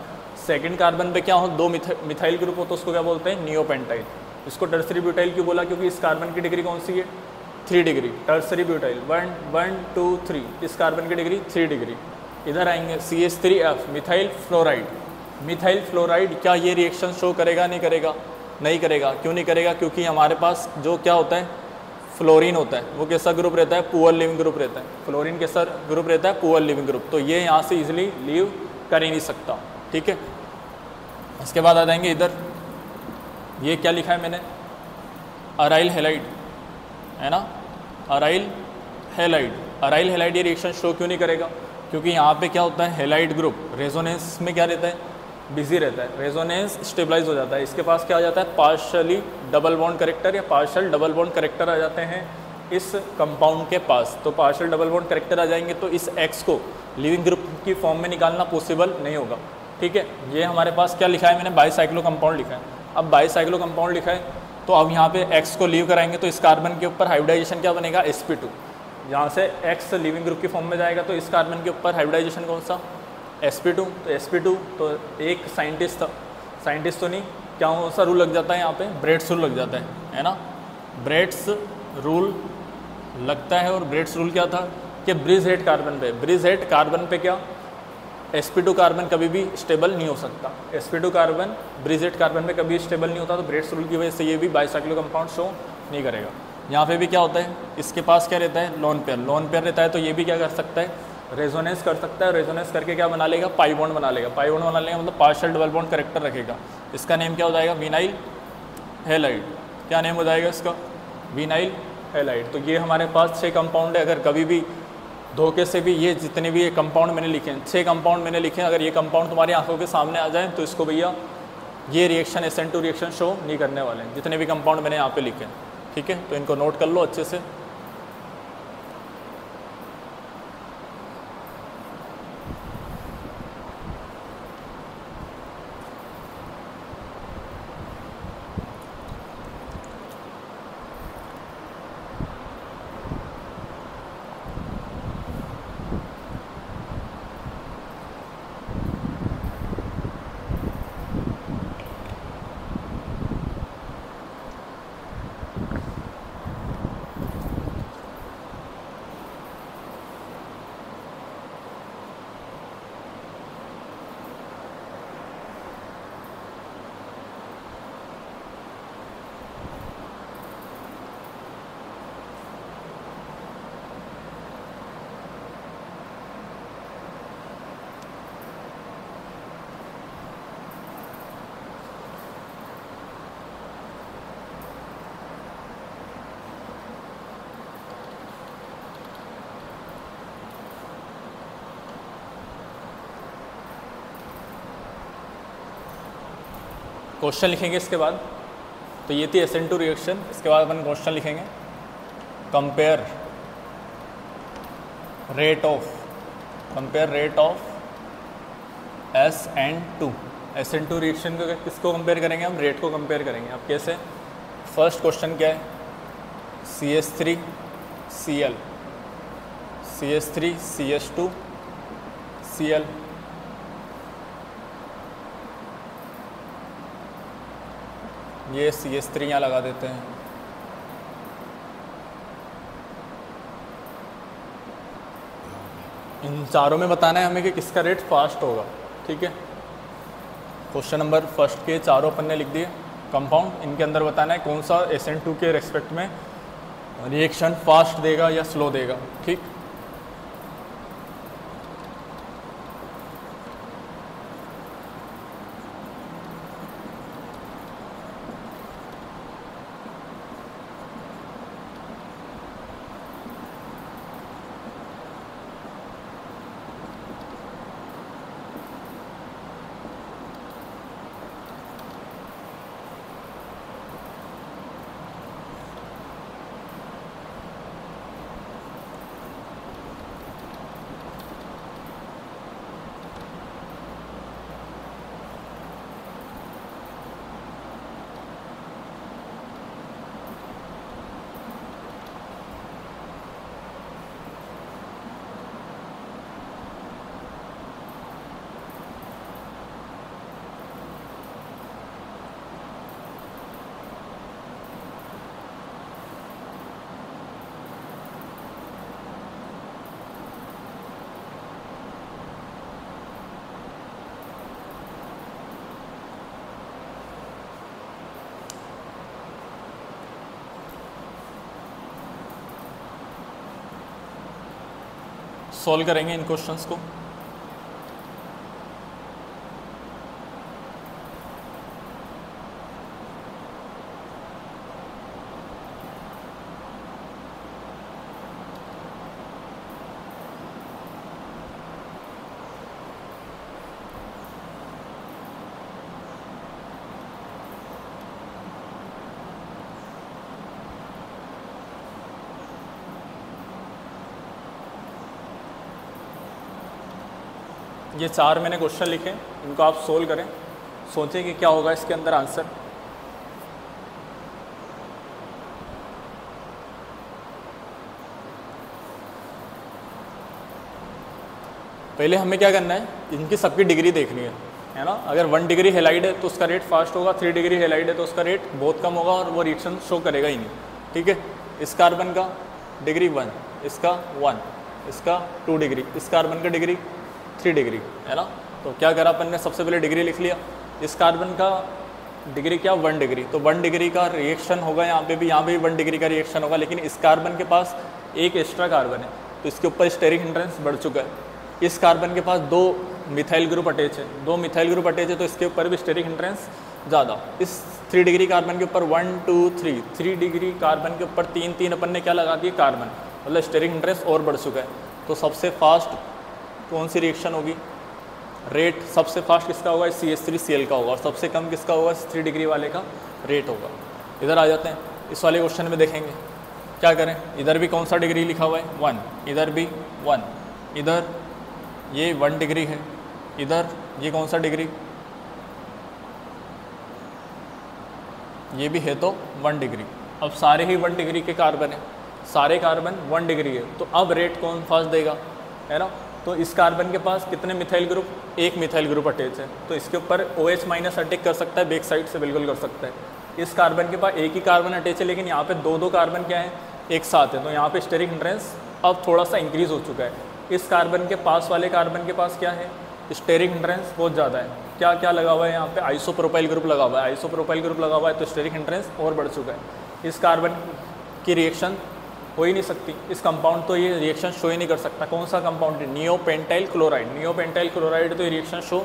सेकंड कार्बन पे क्या हो, 2 मिथाइल ग्रुप हो तो उसको क्या बोलते हैं? नियोपेंटाइल। इसको टर्सरी ब्यूटाइल क्यों बोला? क्योंकि इस कार्बन की डिग्री कौन सी है? 3 डिग्री। टर्सरी ब्यूटाइल 1 2 3, इस कार्बन की डिग्री 3 डिग्री। इधर आएंगे CH3F methyl fluoride. Methyl fluoride क्या ये रिएक्शन शो करेगा? नहीं करेगा? नहीं करेगा। क्यों नहीं करेगा? क्योंकि हमारे पास जो क्या होता है, फ्लोरीन होता है, वो कैसा ग्रुप रहता है? पुअर लिविंग ग्रुप रहता है। फ्लोरीन कैसा ग्रुप रहता है? Poor leaving group. तो ये यहाँ से इजिली लीव कर ही नहीं सकता। ठीक है, इसके बाद आ जाएंगे इधर, ये क्या लिखा है मैंने? अराइल हैलाइड, है ना? Aryl halide. अराइल हैलाइड ये रिएक्शन शो क्यों नहीं करेगा? क्योंकि यहाँ पे क्या होता है, हैलाइड ग्रुप रेजोनेंस में क्या रहता है? बिजी रहता है। रेजोनेंस स्टेबलाइज हो जाता है। इसके पास क्या आ जाता है? पार्शली डबल बॉन्ड करेक्टर या पार्शल डबल बॉन्ड करेक्टर आ जाते हैं इस कंपाउंड के पास। तो पार्शल डबल बॉन्ड करेक्टर आ जाएंगे तो इस X को लिविंग ग्रुप की फॉर्म में निकालना पॉसिबल नहीं होगा। ठीक है, ये हमारे पास क्या लिखा है मैंने? बाईसाइक्लो कंपाउंड लिखा है। अब बाईसाइक्लो कंपाउंड लिखा है तो अब यहाँ पे X को लीव कराएंगे तो इस कार्बन के ऊपर हाइब्रिडाइजेशन क्या बनेगा? sp2। यहाँ से X लिविंग ग्रुप की फॉर्म में जाएगा तो इस कार्बन के ऊपर हाइब्रिडाइजेशन कौन सा? sp2। तो sp2 तो एक साइंटिस्ट था, साइंटिस्ट तो नहीं, क्या कौन सा रूल लग जाता है यहाँ पे? ब्रेड्स रूल लग जाता है ना? ब्रेड्स रूल लगता है। और ब्रेड्स रूल क्या था कि ब्रिज हेड कार्बन पे, ब्रिज हेड कार्बन पे क्या sp2 कार्बन कभी भी स्टेबल नहीं हो सकता। sp2 carbon bridge head carbon पे कभी स्टेबल नहीं होता। तो ब्रेड्स रूल की वजह से ये भी बाईसाइक्लो कंपाउंड शो नहीं करेगा। यहाँ पे भी क्या होता है, इसके पास क्या रहता है? Lone pair. लोन पेयर रहता है तो ये भी क्या कर सकता है? रेजोनेंस कर सकता है। रेजोनेंस करके क्या बना लेगा? पाई बॉन्ड बना लेगा। पाई बॉन्ड बना लेगा मतलब पार्शियल डबल बॉन्ड करेक्टर रखेगा। इसका नेम क्या हो जाएगा? Vinyl halide. क्या नेम हो जाएगा इसका? Vinyl halide. तो ये हमारे पास 6 कंपाउंड है। अगर कभी भी धोखे से भी ये जितने भी ये कंपाउंड मैंने लिखे हैं, 6 कंपाउंड मैंने लिखे हैं, अगर ये कंपाउंड तुम्हारी आंखों के सामने आ जाए तो इसको भैया ये रिएक्शन SN2 रिएक्शन शो नहीं करने वाले हैं, जितने भी कंपाउंड मैंने यहाँ पे लिखे हैं। ठीक है, तो इनको नोट कर लो अच्छे से। क्वेश्चन लिखेंगे इसके बाद। तो ये थी SN2 रिएक्शन। इसके बाद अपन क्वेश्चन लिखेंगे, compare rate of SN2। SN2 reaction को किसको कंपेयर करेंगे? हम रेट को कंपेयर करेंगे। अब कैसे? फर्स्ट क्वेश्चन क्या है? CH3Cl, CH3CH2Cl। ये CH3 यहाँ लगा देते हैं। इन चारों में बताना है हमें कि किसका रेट फास्ट होगा। ठीक है, क्वेश्चन नंबर फर्स्ट के चारों पन्ने लिख दिए कंपाउंड, इनके अंदर बताना है कौन सा SN2 के रेस्पेक्ट में रिएक्शन फास्ट देगा या स्लो देगा। ठीक, सॉल्व करेंगे इन क्वेश्चंस को। ये 4 मैंने क्वेश्चन लिखे, इनको आप सोल्व करें, सोचें कि क्या होगा इसके अंदर आंसर। पहले हमें क्या करना है, इनकी सबकी डिग्री देखनी है ना। अगर 1 डिग्री हेलाइड है तो उसका रेट फास्ट होगा, 3 डिग्री हेलाइड है तो उसका रेट बहुत कम होगा और वो रिएक्शन शो करेगा ही नहीं। ठीक है, इस कार्बन का डिग्री 1, इसका 1, इसका 2 डिग्री, इस कार्बन का डिग्री 3 डिग्री है ना। तो क्या करा अपन ने, सबसे पहले डिग्री लिख लिया। इस कार्बन का डिग्री क्या, 1 डिग्री, तो 1 डिग्री का रिएक्शन होगा यहाँ पे भी 1 डिग्री का रिएक्शन होगा। लेकिन इस कार्बन के पास एक एक्स्ट्रा कार्बन है तो इसके ऊपर स्टेरिक हिंड्रेंस बढ़ चुका है। इस कार्बन के पास 2 मिथाइल ग्रुप अटैच है, 2 मिथाइल ग्रुप अटैच है तो इसके ऊपर भी स्टेरिक हिंड्रेंस ज़्यादा। इस 3 डिग्री कार्बन के ऊपर 1 2 3 3 डिग्री कार्बन के ऊपर 3 अपन ने क्या लगा दिया, कार्बन, मतलब स्टेरिक हिंड्रेंस और बढ़ चुका है। तो सबसे फास्ट कौन सी रिएक्शन होगी, रेट सबसे फास्ट किसका होगा, CH3Cl का होगा, और सबसे कम किसका होगा, 3 डिग्री वाले का रेट होगा। इधर आ जाते हैं, इस वाले क्वेश्चन में देखेंगे क्या करें। इधर भी कौन सा डिग्री लिखा हुआ है, 1, इधर भी 1, इधर ये 1 डिग्री है, इधर ये कौन सा डिग्री, ये भी है तो 1 डिग्री। अब सारे ही 1 डिग्री के कार्बन है, सारे कार्बन 1 डिग्री है, तो अब रेट कौन फास्ट देगा, है ना। तो इस कार्बन के पास कितने मिथाइल ग्रुप, एक मिथाइल ग्रुप अटैच है तो इसके ऊपर OH माइनस अटैक कर सकता है, बैक साइड से बिल्कुल कर सकता है। इस कार्बन के पास एक ही कार्बन अटैच है लेकिन यहाँ पे 2 कार्बन क्या है, एक साथ है, तो यहाँ पे स्टेरिक हिंड्रेंस अब थोड़ा सा इंक्रीज हो चुका है। इस कार्बन के पास वाले कार्बन के पास क्या है, स्टेरिक हिंड्रेंस बहुत ज़्यादा है। क्या क्या लगा हुआ है यहाँ पे, आइसोप्रोपाइल ग्रुप लगा हुआ है, आइसोप्रोपाइल ग्रुप लगा हुआ है तो स्टेरिक हिंड्रेंस और बढ़ चुका है। इस कार्बन की रिएक्शन हो ही नहीं सकती, इस कंपाउंड तो ये रिएक्शन शो ही नहीं कर सकता। कौन सा कंपाउंड है, नियोपेंटाइल क्लोराइड, नियोपेंटाइल क्लोराइड तो ये रिएक्शन शो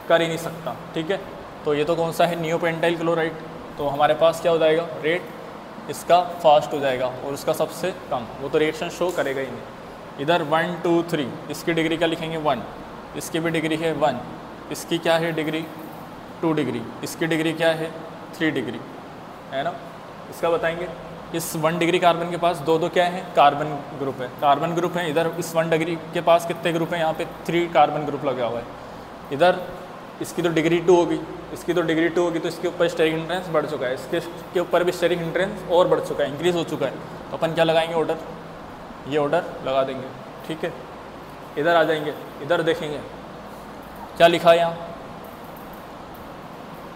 कर ही नहीं सकता। ठीक है, तो ये तो कौन सा है, नियोपेंटाइल क्लोराइड, तो हमारे पास क्या हो जाएगा, रेट इसका फास्ट हो जाएगा और उसका सबसे कम, वो तो रिएक्शन शो करेगा ही नहीं। इधर 1 2 3, इसकी डिग्री क्या लिखेंगे, 1, इसकी भी डिग्री है 1, इसकी क्या है डिग्री, 2 डिग्री, इसकी डिग्री क्या है, 3 डिग्री, है ना। इसका बताएंगे, इस 1 डिग्री कार्बन के पास 2 क्या है, कार्बन ग्रुप है, कार्बन ग्रुप है। इधर इस 1 डिग्री के पास कितने ग्रुप हैं, यहाँ पे 3 कार्बन ग्रुप लगा हुआ है। इधर इसकी तो डिग्री 2 होगी, इसकी तो डिग्री 2 होगी तो इसके ऊपर स्टेरिक हिंड्रेंस बढ़ चुका है, इसके ऊपर भी स्टेरिक हिंड्रेंस और बढ़ चुका है, इंक्रीज हो चुका है। तो अपन क्या लगाएंगे, ऑर्डर, ये ऑर्डर लगा देंगे। ठीक है, इधर आ जाएंगे, इधर देखेंगे क्या लिखा है यहाँ,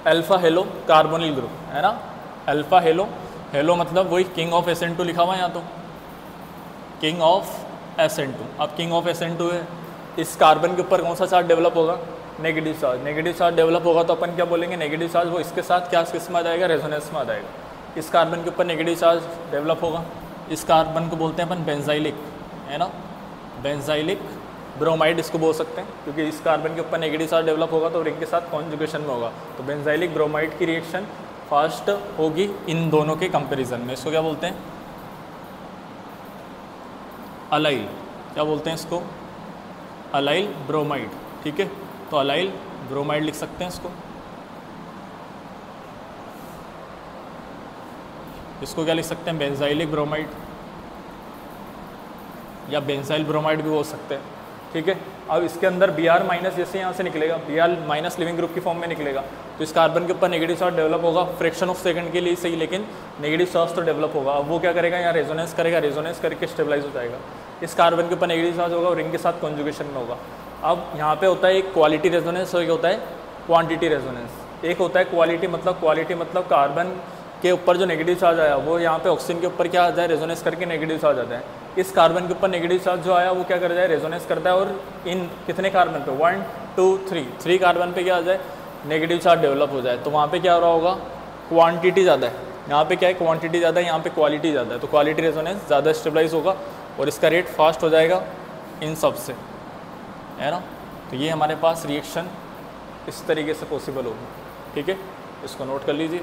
अल्फा हेलो कार्बोनिल ग्रुप, है ना। अल्फा हेलो, हेलो मतलब वही किंग ऑफ SN2 लिखा हुआ है यहाँ, तो किंग ऑफ SN2। अब किंग ऑफ SN2 है, इस कार्बन के ऊपर कौन सा चार्ज डेवलप होगा, नेगेटिव चार्ज डेवलप होगा तो अपन क्या बोलेंगे, नेगेटिव चार्ज वो इसके साथ क्या किस में आ जाएगा, रेजोनेंस में आ जाएगा। इस कार्बन के ऊपर नेगेटिव चार्ज डेवलप होगा, इस कार्बन को बोलते हैं अपन बेंजाइलिक, है ना, बेंजाइलिक ब्रोमाइड इसको बोल सकते हैं, क्योंकि इस कार्बन के ऊपर नेगेटिव चार्ज डेवलप होगा तो रिंग के साथ कॉन्जुगेशन में होगा, तो बेंजाइलिक ब्रोमाइड की रिएक्शन फास्ट होगी इन दोनों के कंपैरिजन में। इसको क्या बोलते हैं, अलाइल, क्या बोलते हैं इसको, अलाइल ब्रोमाइड, ठीक है। तो अलाइल ब्रोमाइड लिख सकते हैं इसको। इसको क्या लिख सकते हैं, बेंजाइलिक ब्रोमाइड या बेंजाइल ब्रोमाइड भी बोल सकते हैं, ठीक है। अब इसके अंदर Br माइनस जैसे यहाँ से निकलेगा, Br माइनस लिविंग ग्रुप की फॉर्म में निकलेगा, तो इस कार्बन के ऊपर नेगेटिव चार्ज डेवलप होगा फ्रैक्शन ऑफ सेकंड के लिए सही, लेकिन नेगेटिव चार्ज तो डेवलप होगा। अब वो क्या करेगा, यहाँ रेजोनेंस करेगा, रेजोनेंस करके स्टेबलाइज हो जाएगा। इस कार्बन के ऊपर नेगेटिव चार्ज होगा और रिंग के साथ कॉन्जुगेशन में होगा। अब यहाँ पे होता है एक क्वालिटी रेजोनेंस और एक होता है क्वांटिटी रेजोनेंस। एक होता है क्वालिटी मतलब कार्बन के ऊपर जो नेगेटिव चार्ज आया वो यहाँ पे ऑक्सीजन के ऊपर क्या आ जाए, रेजोनेंस करके नेगेटिव चार्ज आता है। इस कार्बन के ऊपर नेगेटिव चार्ज जो आया वो क्या कर जाए, रेजोनेंस करता है, और इन कितने कार्बन पे, 1 2 3 कार्बन पे क्या आ जाए, नेगेटिव चार्ज डेवलप हो जाए। तो वहाँ पे क्या हो रहा होगा, क्वांटिटी ज़्यादा है, यहाँ पे क्या है, क्वांटिटी ज़्यादा है, यहाँ पे क्वालिटी ज़्यादा है, तो क्वालिटी रेजोनेंस ज़्यादा स्टेबलाइज होगा और इसका रेट फास्ट हो जाएगा इन सब से, है ना। तो ये हमारे पास रिएक्शन इस तरीके से पॉसिबल होगी, ठीक है, इसको नोट कर लीजिए।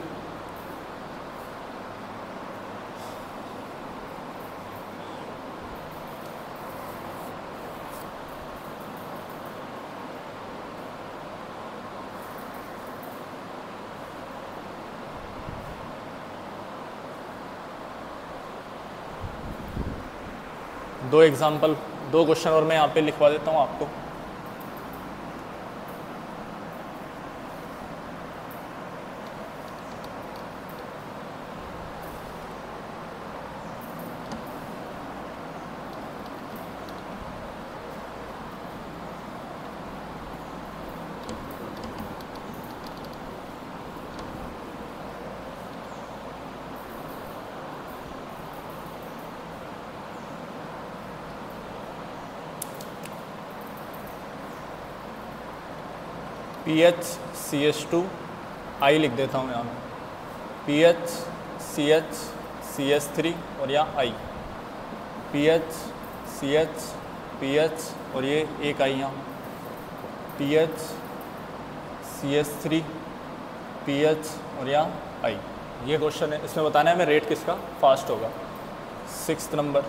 दो एग्जाम्पल, दो क्वेश्चन और मैं यहाँ पे लिखवा देता हूँ आपको। PHCH2 I लिख देता हूँ यहाँ में, PHCH और यहाँ I, PH और ये एक I यहाँ, PHCH3 और यहाँ I। ये क्वेश्चन है, इसमें बताना है हमें रेट किसका फास्ट होगा। 6th नंबर,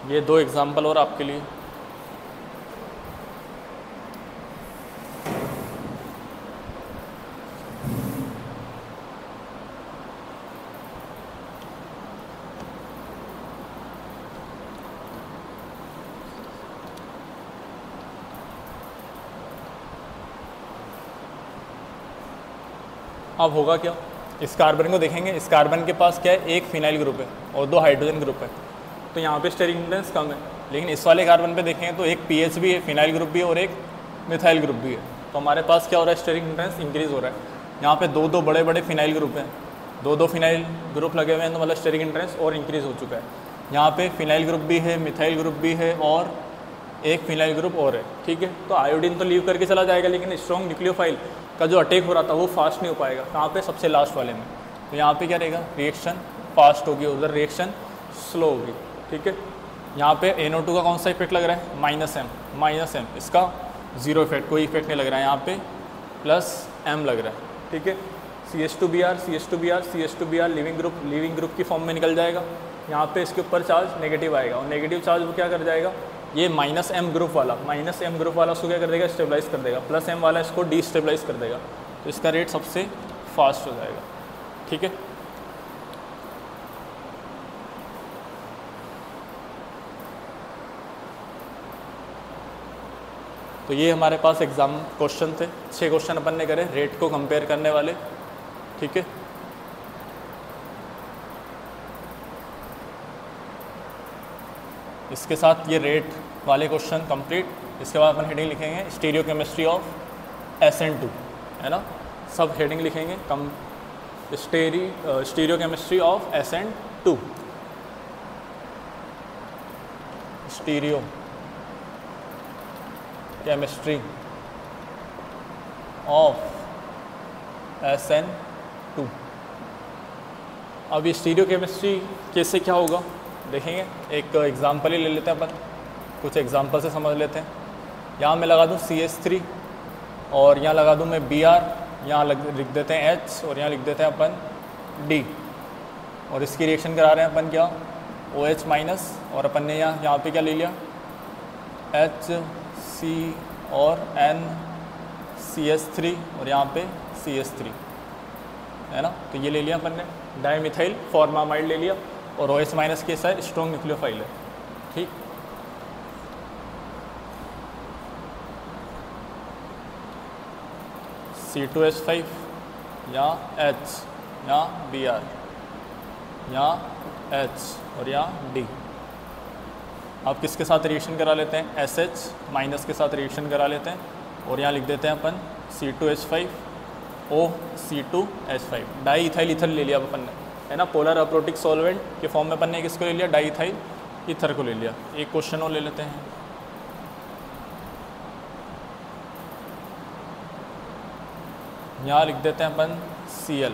ये दो एग्जाम्पल और आपके लिए। अब होगा क्या, इस कार्बन को देखेंगे, इस कार्बन के पास क्या है, एक फिनाइल ग्रुप है और दो हाइड्रोजन ग्रुप है, तो यहाँ पे स्टेरिक इंटेंस कम है। लेकिन इस वाले कार्बन पे देखेंगे तो एक पीएच भी है, फिनाइल ग्रुप भी है और एक मिथाइल ग्रुप भी है, तो हमारे पास क्या हो रहा है, स्टेरिक इंटेंस इंक्रीज हो रहा है। यहाँ पे दो दो बड़े बड़े फिनाइल ग्रुप हैं, दो फिनाइल ग्रुप लगे हुए हैं, तो मतलब स्टेरिक इंटेंस और इंक्रीज हो चुका है। यहाँ पे फिनाइल ग्रुप भी है, मिथाइल ग्रुप भी है और एक फिनाइल ग्रुप और है, ठीक है। तो आयोडीन तो लीव करके चला जाएगा, लेकिन स्ट्रॉन्ग न्यूक्लियोफाइल का जो अटैक हो रहा था वो फास्ट नहीं हो पाएगा। कहाँ पे, सबसे लास्ट वाले में। तो यहाँ पे क्या रहेगा, रिएक्शन फास्ट होगी, उधर रिएक्शन स्लो होगी, ठीक है। यहाँ पे NO2 का कौन सा इफेक्ट लग रहा है, -M, इसका जीरो इफेक्ट, कोई इफेक्ट नहीं लग रहा है। यहाँ पे +M लग रहा है, ठीक है। CH2Br लिविंग ग्रुप की फॉर्म में निकल जाएगा। यहाँ पे इसके ऊपर चार्ज नेगेटिव आएगा और नेगेटिव चार्ज वो क्या कर जाएगा, ये -M ग्रुप वाला उसको क्या कर देगा, स्टेबलाइज कर देगा, +M वाला इसको डिस्टेबलाइज कर देगा, तो इसका रेट सबसे फास्ट हो जाएगा, ठीक है। तो ये हमारे पास एग्ज़ाम क्वेश्चन थे, 6 क्वेश्चन अपन ने करे रेट को कंपेयर करने वाले, ठीक है। इसके साथ ये रेट वाले क्वेश्चन कंप्लीट। इसके बाद अपन हेडिंग लिखेंगे स्टीरियो केमिस्ट्री ऑफ SN2, है ना, सब हेडिंग लिखेंगे। Stereo chemistry of SN2, stereo chemistry of SN2। अब ये स्टीरियो केमिस्ट्री कैसे क्या होगा देखेंगे। एक एग्जांपल ही ले लेते हैं अपन, कुछ एग्जांपल से समझ लेते हैं। यहाँ मैं लगा दूँ CH3 और यहाँ लगा दूँ मैं Br, यहाँ लिख देते हैं H और यहाँ लिख देते हैं अपन D, और इसकी रिएक्शन करा रहे हैं अपन क्या, OH माइनस, और अपन ने यहाँ पे क्या ले लिया, HC और NCH3 और यहाँ पे CH3, है ना। तो ये ले लिया अपन ने, डाईमिथाइल फॉर्मामाइड ले लिया, और OH माइनस के साथ स्ट्रॉन्ग न्यूक्लियोफाइल है, ठीक। C2H5, यहाँ H, यहाँ Br, यहाँ H और यहाँ D। अब किसके साथ रिएक्शन करा लेते हैं, SH माइनस के साथ रिएक्शन करा लेते हैं, और यहाँ लिख देते हैं अपन C2H5 O C2H5, di ethyl ether ले लिया अपन ने, है ना। पोलर अप्रोटिक सॉल्वेंट के फॉर्म में अपन ने किसको ले लिया, डाई इथाइल ईथर को ले लिया। एक क्वेश्चन और ले लेते हैं। यहाँ लिख देते हैं अपन Cl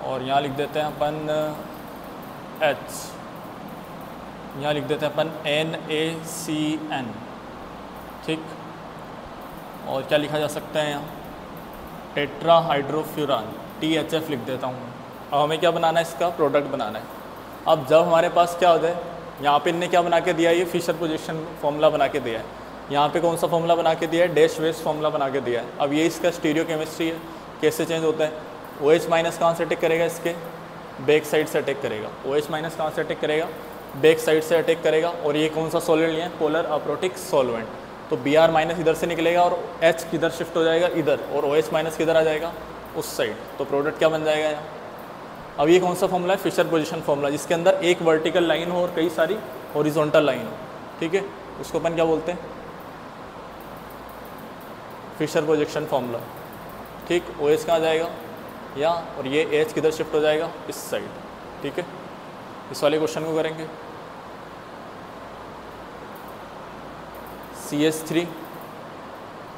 और यहाँ लिख देते हैं अपन H, यहाँ लिख देते हैं अपन NaCN, ठीक। और क्या लिखा जा सकता है यहाँ, टेट्रा हाइड्रोफ्यूरान THF लिख देता हूँ। अब हमें क्या बनाना है, इसका प्रोडक्ट बनाना है। अब जब हमारे पास क्या होता है, यहाँ पे इनने क्या बना के दिया है, ये फिशर पोजीशन फॉर्मूला बना के दिया है। यहाँ पे कौन सा फॉर्मूला बना के दिया है, डैश वेस्ट फॉर्मूला बना के दिया है। अब ये इसका स्टीरियो केमिस्ट्री है, कैसे चेंज होता है। OH माइनस कहाँ से अटैक करेगा, इसके बैक साइड से अटैक करेगा। OH माइनस कहाँ से अटैक करेगा, बैक साइड से अटैक करेगा। और ये कौन सा सॉल्वेंट लिया है, पोलर अप्रोटिक सॉल्वेंट। तो Br माइनस इधर से निकलेगा और H किधर शिफ्ट हो जाएगा, इधर, और OH माइनस किधर आ जाएगा, उस साइड। तो प्रोडक्ट क्या बन जाएगा यहाँ। अब ये कौन सा फॉर्मूला है, फिशर पोजीशन फॉर्मूला, जिसके अंदर एक वर्टिकल लाइन हो और कई सारी हॉरिजॉन्टल लाइन हो, ठीक है। उसको अपन क्या बोलते हैं, फिशर प्रोजेक्शन फॉर्मूला, ठीक। OH कहाँ जाएगा, यहाँ, और ये H किधर शिफ्ट हो जाएगा, इस साइड, ठीक है। इस वाले क्वेश्चन को करेंगे। CH3,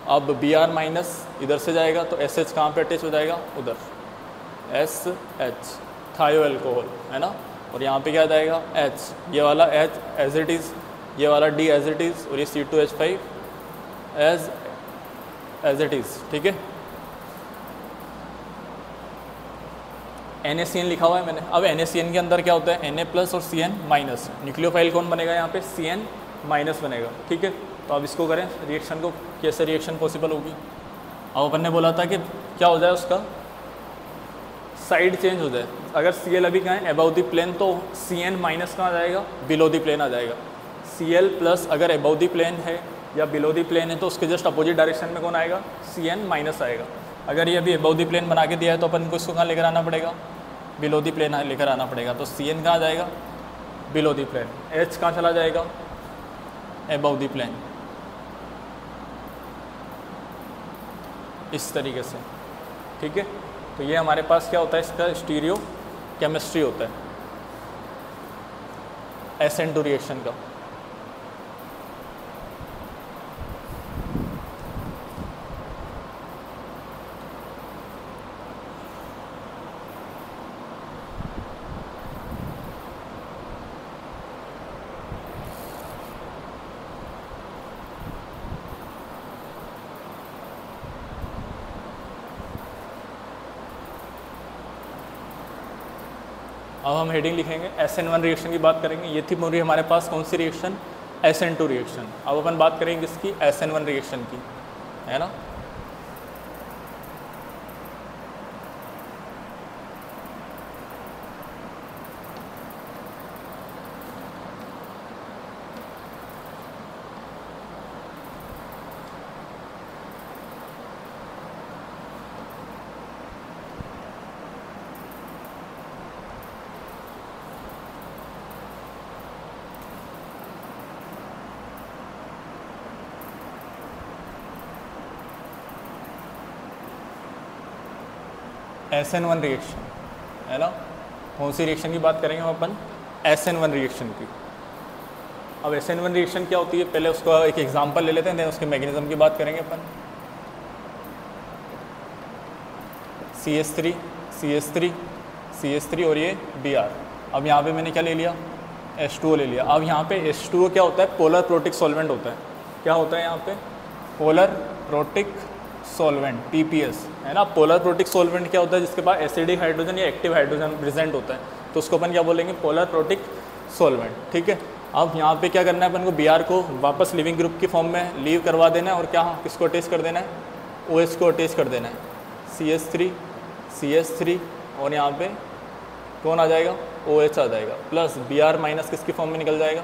अब Br माइनस इधर से जाएगा तो SH कहाँ पे अटैच हो जाएगा, उधर, SH थायो एल्कोहल, है ना। और यहाँ पे क्या जाएगा, H, ये वाला H एज इट इज़, ये वाला D एज इट इज़, और ये C2H5 एज इट इज़, ठीक है। NaCN लिखा हुआ है मैंने। अब NaCN के अंदर क्या होता है, Na प्लस और Cn माइनस। न्यूक्लियोफाइल कौन बनेगा यहाँ पे, Cn माइनस बनेगा, ठीक है। तो अब इसको करें, रिएक्शन को, कैसे रिएक्शन पॉसिबल होगी। अब अपन ने बोला था कि क्या हो जाए, उसका साइड चेंज हो जाए। अगर Cl अभी कहाँ है, अबाउ द प्लेन, तो Cn माइनस कहाँ जाएगा, बिलो द प्लेन आ जाएगा। Cl प्लस अगर अबाउ द प्लेन है या बिलो दी प्लेन है तो उसके जस्ट अपोजिट डायरेक्शन में कौन आएगा, Cn माइनस आएगा। अगर ये अभी अबाउ दी प्लेन बना के दिया है तो अपन को इसको कहाँ लेकर आना पड़ेगा, बिलो दी प्लेन लेकर आना पड़ेगा। तो Cn कहाँ जाएगा, बिलो दी प्लेन। H कहाँ चला जाएगा, अबाउ दी प्लेन। इस तरीके से, ठीक है। तो ये हमारे पास क्या होता है, इसका स्टीरियो केमिस्ट्री होता है SN2 रिएक्शन का। अब हम हेडिंग लिखेंगे, SN1 रिएक्शन की बात करेंगे। ये थी पूरी हमारे पास कौन सी रिएक्शन, SN2 रिएक्शन। अब अपन बात करेंगे इसकी SN1 रिएक्शन की, है ना। SN1 रिएक्शन, है ना। कौन सी रिएक्शन की बात करेंगे हम अपन? SN1 रिएक्शन की। अब SN1 रिएक्शन क्या होती है, पहले उसका एक एग्जांपल ले लेते हैं, देन उसके मैकेनिज्म की बात करेंगे अपन। CH3 CH3 CH3 और ये Br। अब यहाँ पे मैंने क्या ले लिया? H2O ले लिया। अब यहाँ पे H2O क्या होता है? पोलर प्रोटिक सॉल्वेंट होता है। क्या होता है यहाँ पे? पोलर प्रोटिक सॉल्वेंट, PPS, है ना। पोलर प्रोटिक सॉल्वेंट क्या होता है? जिसके पास एसिडिक हाइड्रोजन या एक्टिव हाइड्रोजन प्रेजेंट होता है, तो उसको अपन क्या बोलेंगे? पोलर प्रोटिक सॉल्वेंट, ठीक है। अब यहाँ पे क्या करना है अपन को? Br को वापस लिविंग ग्रुप की फॉर्म में लीव करवा देना है और क्या, किसको अटैच कर देना है? OH को अटैच कर देना है। CH3 और यहाँ पे कौन आ जाएगा? OH आ जाएगा, प्लस Br माइनस किसकी फॉर्म में निकल जाएगा?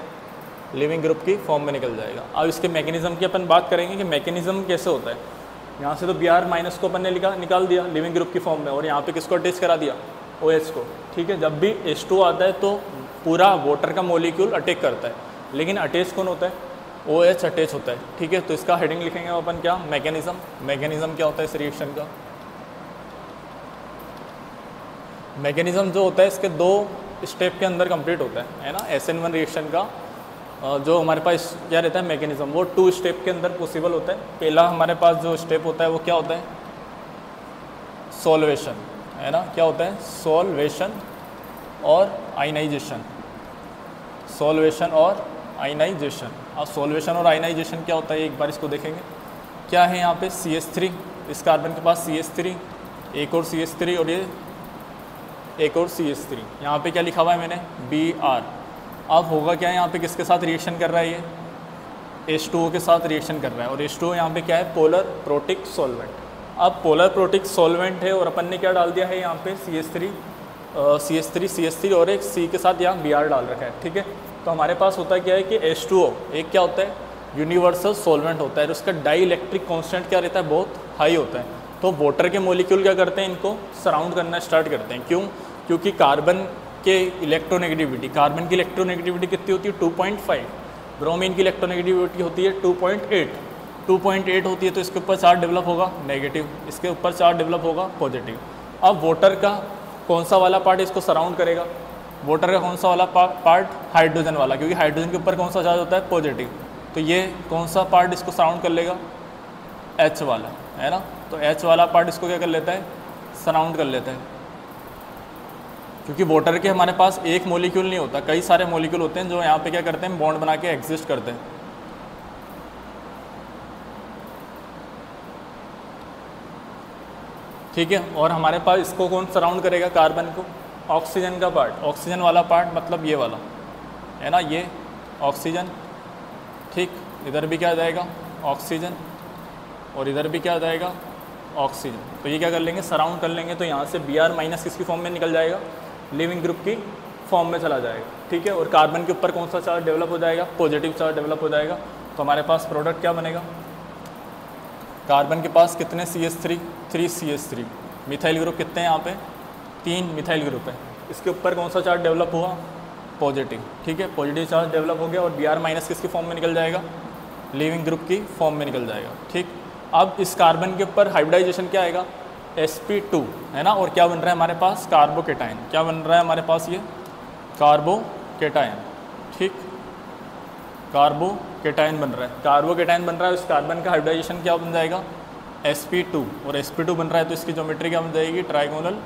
लिविंग ग्रुप की फॉर्म में निकल जाएगा। अब इसके मैकेनिज्म की अपन बात करेंगे कि मैकेनिज्म कैसे होता है। यहाँ से तो Br माइनस को अपन ने निकाल दिया लिविंग ग्रुप की फॉर्म में, और यहाँ पे किसको अटैच करा दिया? OH को, ठीक है। जब भी H2 आता है तो पूरा वाटर का मोलिक्यूल अटैक करता है, लेकिन अटैच कौन होता है? OH अटैच होता है, ठीक है। तो इसका हेडिंग लिखेंगे अपन क्या? मैकेनिज्म। मैकेनिज्म क्या होता है इस रिएक्शन का? मैकेनिज्म जो होता है इसके 2 स्टेप के अंदर कंप्लीट होता है ना। SN1 रिएक्शन का जो हमारे पास क्या रहता है मैकेनिज्म, वो 2 स्टेप के अंदर पॉसिबल होता है। पहला हमारे पास जो स्टेप होता है वो क्या होता है? सॉल्वेशन, है ना। क्या होता है? सॉल्वेशन और आयनाइजेशन। सॉल्वेशन और आयनाइजेशन। अब सॉल्वेशन और आयनाइजेशन क्या होता है एक बार इसको देखेंगे। क्या है यहाँ पे? CH3, इस कार्बन के पास CH3, एक और CH3 और ये एक और CH3। यहाँ पे क्या लिखा हुआ है मैंने? Br। अब होगा क्या यहाँ पे? किसके साथ रिएक्शन कर रहा है ये? H2O के साथ रिएक्शन कर रहा है, और H2O यहाँ पे क्या है? Polar protic solvent. अब पोलर प्रोटिक सॉल्वेंट है और अपन ने क्या डाल दिया है यहाँ पे? CH3 और एक C के साथ यहाँ Br डाल रखा है, ठीक है। तो हमारे पास होता क्या है कि H2O एक क्या होता है? यूनिवर्सल सॉल्वेंट होता है, और उसका डाई इलेक्ट्रिक कॉन्स्टेंट क्या रहता है? बहुत हाई होता है। तो वाटर के मोलिक्यूल क्या करते हैं? इनको सराउंड करना स्टार्ट करते हैं। क्यों? क्योंकि कार्बन के इलेक्ट्रोनेगेटिविटी, कार्बन की इलेक्ट्रोनेगेटिविटी कितनी होती है? 2.5। ब्रोमीन की इलेक्ट्रोनेगेटिविटी होती है 2.8 होती है। तो इसके ऊपर चार्ज डेवलप होगा नेगेटिव, इसके ऊपर चार्ज डेवलप होगा पॉजिटिव। अब वाटर का कौन सा वाला पार्ट इसको सराउंड करेगा? वाटर का कौन सा वाला पार्ट? हाइड्रोजन वाला, क्योंकि हाइड्रोजन के ऊपर कौन सा चार्ज होता है? पॉजिटिव। तो ये कौन सा पार्ट इसको सराउंड कर लेगा? H वाला, है ना। तो H वाला पार्ट इसको क्या कर लेता है? सराउंड कर लेता है। क्योंकि वाटर के हमारे पास एक मॉलिक्यूल नहीं होता, कई सारे मॉलिक्यूल होते हैं जो यहाँ पे क्या करते हैं? बॉन्ड बना के एग्जिस्ट करते हैं। ठीक है। और हमारे पास इसको कौन सराउंड करेगा? कार्बन को ऑक्सीजन का पार्ट, ऑक्सीजन वाला पार्ट मतलब ये वाला, है ना, ये ऑक्सीजन। ठीक, इधर भी क्या आ जाएगा? ऑक्सीजन, और इधर भी क्या आ जाएगा? ऑक्सीजन। तो ये क्या कर लेंगे? सराउंड कर लेंगे। तो यहाँ से Br माइनस किसकी फॉर्म में निकल जाएगा? लिविंग ग्रुप की फॉर्म में चला जाएगा, ठीक है। और कार्बन के ऊपर कौन सा चार्ज डेवलप हो जाएगा? पॉजिटिव चार्ज डेवलप हो जाएगा। तो हमारे पास प्रोडक्ट क्या बनेगा? कार्बन के पास कितने CH3? 3 CH3। मिथाइल ग्रुप कितने हैं यहाँ पे? 3 मिथाइल ग्रुप है। इसके ऊपर कौन सा चार्ज डेवलप हुआ? पॉजिटिव, ठीक है। पॉजिटिव चार्ज डेवलप हो गया, और Br माइनस किसकी फॉर्म में निकल जाएगा? लिविंग ग्रुप की फॉर्म में निकल जाएगा, ठीक। अब इस कार्बन के ऊपर हाइब्रिडाइजेशन क्या आएगा? sp2, है ना। और क्या बन रहा है हमारे पास? कार्बोकेटाइन। क्या बन रहा है हमारे पास? ये कार्बोकेटाइन, ठीक। कार्बोकेटाइन बन रहा है, कार्बोकेटाइन बन रहा है। इस कार्बन का हाइब्रिडाइजेशन क्या बन जाएगा? sp2, और sp2 बन रहा है तो इसकी ज्योमेट्री क्या बन जाएगी? ट्राइगोनल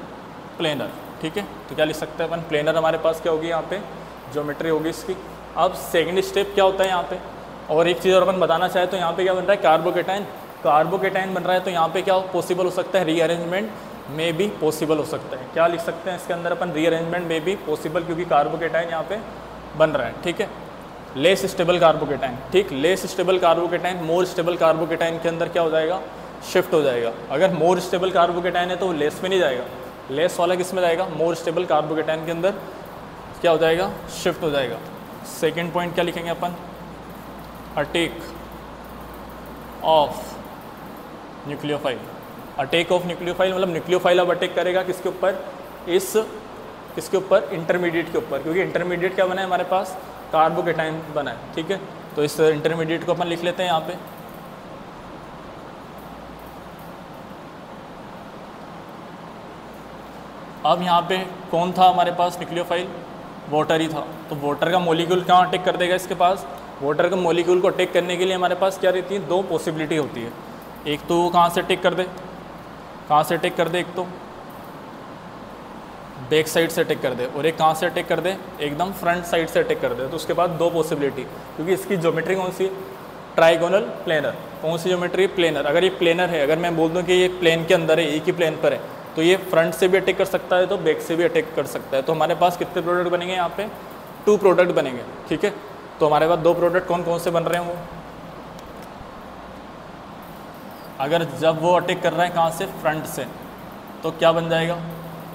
प्लेनर, ठीक है। तो क्या लिख सकते हैं अपन? प्लेनर हमारे पास क्या होगी? यहाँ पे ज्योमेट्री होगी इसकी। अब सेकेंड स्टेप क्या होता है यहाँ पे? और एक चीज़ और अपन बताना चाहे तो यहाँ पे क्या बन रहा है? कार्बोकेटाइन। कार्बोकेटाइन बन रहा है तो यहाँ पे क्या पॉसिबल हो सकता है? रीअरेंजमेंट में भी पॉसिबल हो सकता है। क्या लिख सकते हैं इसके अंदर अपन? रीअरेंजमेंट में भी पॉसिबल, क्योंकि कार्बोकेटाइन यहाँ पे बन रहा है, ठीक है। लेस स्टेबल कार्बोकेटाइन, ठीक। Less stable carbocation more stable carbocation के अंदर क्या हो जाएगा? शिफ्ट हो जाएगा। अगर मोर स्टेबल कार्बोकेटाइन है तो वो लेस में नहीं जाएगा, लेस वाला किस में जाएगा? मोर स्टेबल कार्बोकेटाइन के अंदर क्या हो जाएगा? शिफ्ट हो जाएगा। सेकेंड पॉइंट क्या लिखेंगे अपन? Attack of nucleophile. Attack of nucleophile मतलब न्यूक्लियोफाइल अब अटैक करेगा किसके ऊपर? किसके ऊपर? इंटरमीडिएट के ऊपर, क्योंकि इंटरमीडिएट क्या बना है हमारे पास? कार्बोकेटाइन बना है, ठीक है। तो इस इंटरमीडिएट को अपन लिख लेते हैं यहाँ पे अब यहाँ पे कौन था हमारे पास न्यूक्लियोफाइल? वाटर ही था। तो वाटर का मॉलिक्यूल कहाँ अटैक कर देगा इसके पास? वाटर का मॉलिक्यूल को अटैक करने के लिए हमारे पास क्या रहती है? दो पॉसिबिलिटी होती है। एक तो वो कहाँ से अटैक कर दे, कहाँ से अटैक कर दे? एक तो बैक साइड से अटैक कर दे, और एक कहाँ से अटैक कर दे? एकदम फ्रंट साइड से अटैक कर दे। तो उसके बाद दो पॉसिबिलिटी, क्योंकि इसकी ज्योमेट्री कौन सी? Trigonal planar. कौन सी ज्योमेट्री? प्लेनर। अगर ये प्लेनर है, अगर मैं बोल दूँ कि ये प्लेन के अंदर है, एक ही प्लेन पर है, तो ये फ्रंट से भी अटैक कर सकता है, तो बैक से भी अटैक कर सकता है। तो हमारे पास कितने प्रोडक्ट बनेंगे यहाँ पे? 2 प्रोडक्ट बनेंगे, ठीक है। तो हमारे पास 2 प्रोडक्ट कौन कौन से बन रहे हैं वो? अगर जब वो अटैक कर रहा है कहाँ से? फ्रंट से, तो क्या बन जाएगा?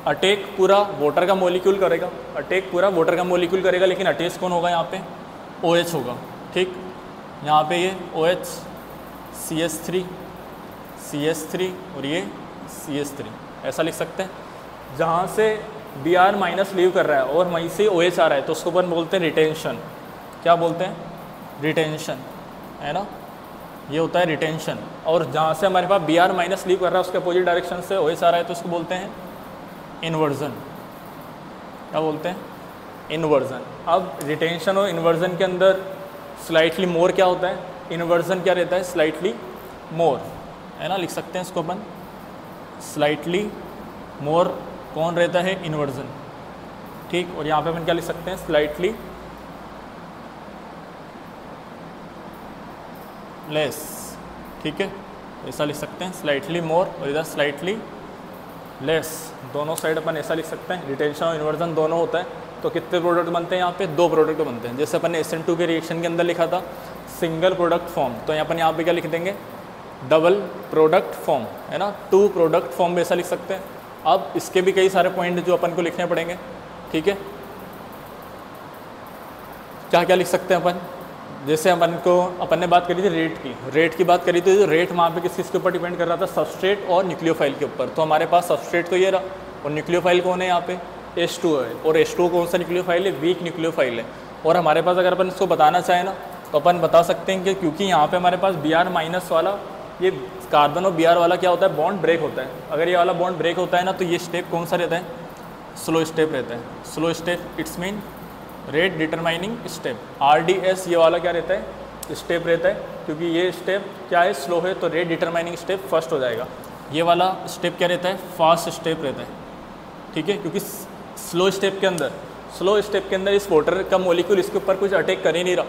अटैक पूरा वाटर का मॉलिक्यूल करेगा, अटैक पूरा वाटर का मॉलिक्यूल करेगा, लेकिन अटैच कौन होगा यहाँ पे? OH होगा, ठीक। यहाँ पे ये OH CH3 और ये CH3 ऐसा लिख सकते हैं। जहाँ से Br- लीव कर रहा है और वहीं से OH आ रहा है, तो उसको अपन बोलते हैं रिटेंशन। क्या बोलते हैं? रिटेंशन, है ना, ये होता है रिटेंशन। और जहाँ से हमारे पास Br- लीव कर रहा है उसके अपोजिट डायरेक्शन से OH आ रहा है, तो उसको बोलते हैं इन्वर्जन। क्या बोलते हैं? इन्वर्जन। अब रिटेंशन और इन्वर्जन के अंदर स्लाइटली मोर क्या होता है? इन्वर्जन क्या रहता है? स्लाइटली मोर, है ना, लिख सकते हैं इसको अपन स्लाइटली मोर। कौन रहता है? इन्वर्जन, ठीक। और यहाँ पे अपन क्या लिख सकते हैं? स्लाइटली लेस, ठीक है, ऐसा लिख सकते हैं स्लाइटली मोर, और इधर स्लाइटली लेस। दोनों साइड अपन ऐसा लिख सकते हैं। रिटेंशन और इन्वर्जन दोनों होता है। तो कितने प्रोडक्ट बनते हैं यहाँ पे? 2 प्रोडक्ट बनते हैं। जैसे अपन ने SN2 के रिएक्शन के अंदर लिखा था सिंगल प्रोडक्ट फॉर्म, तो अपन यहाँ पे क्या लिख देंगे? डबल प्रोडक्ट फॉर्म, है ना, 2 प्रोडक्ट फॉर्म भी ऐसा लिख सकते हैं। अब इसके भी कई सारे पॉइंट जो अपन को लिखने पड़ेंगे, ठीक है। क्या क्या लिख सकते हैं अपन? जैसे अपन ने बात करी थी रेट की बात करी थी। तो रेट वहाँ पे किसके ऊपर डिपेंड कर रहा था? सबस्ट्रेट और न्यूक्लियोफाइल के ऊपर। तो हमारे पास सबस्ट्रेट तो ये रहा, और न्यूक्लियोफाइल कौन है यहाँ पे? H2 है। और H2 कौन सा न्यूक्लियोफाइल है? वीक न्यूक्लियोफाइल है। और हमारे पास अगर अपन इसको बताना चाहें ना, तो अपन बता सकते हैं कि क्योंकि यहाँ पे हमारे पास Br- वाला, ये कार्बन और Br वाला क्या होता है? बॉन्ड ब्रेक होता है। अगर ये वाला बॉन्ड ब्रेक होता है ना, तो ये स्टेप कौन सा रहता है? स्लो स्टेप रहता है। Slow step it's mean rate determining step. RDS ये वाला क्या रहता है? स्टेप रहता है, क्योंकि ये स्टेप क्या है? स्लो है, तो रेट डिटरमाइनिंग स्टेप फर्स्ट हो जाएगा। ये वाला स्टेप क्या रहता है? फास्ट स्टेप रहता है, ठीक है। क्योंकि स्लो स्टेप के अंदर इस वाटर का मॉलिक्यूल इसके ऊपर कुछ अटैक कर ही नहीं रहा।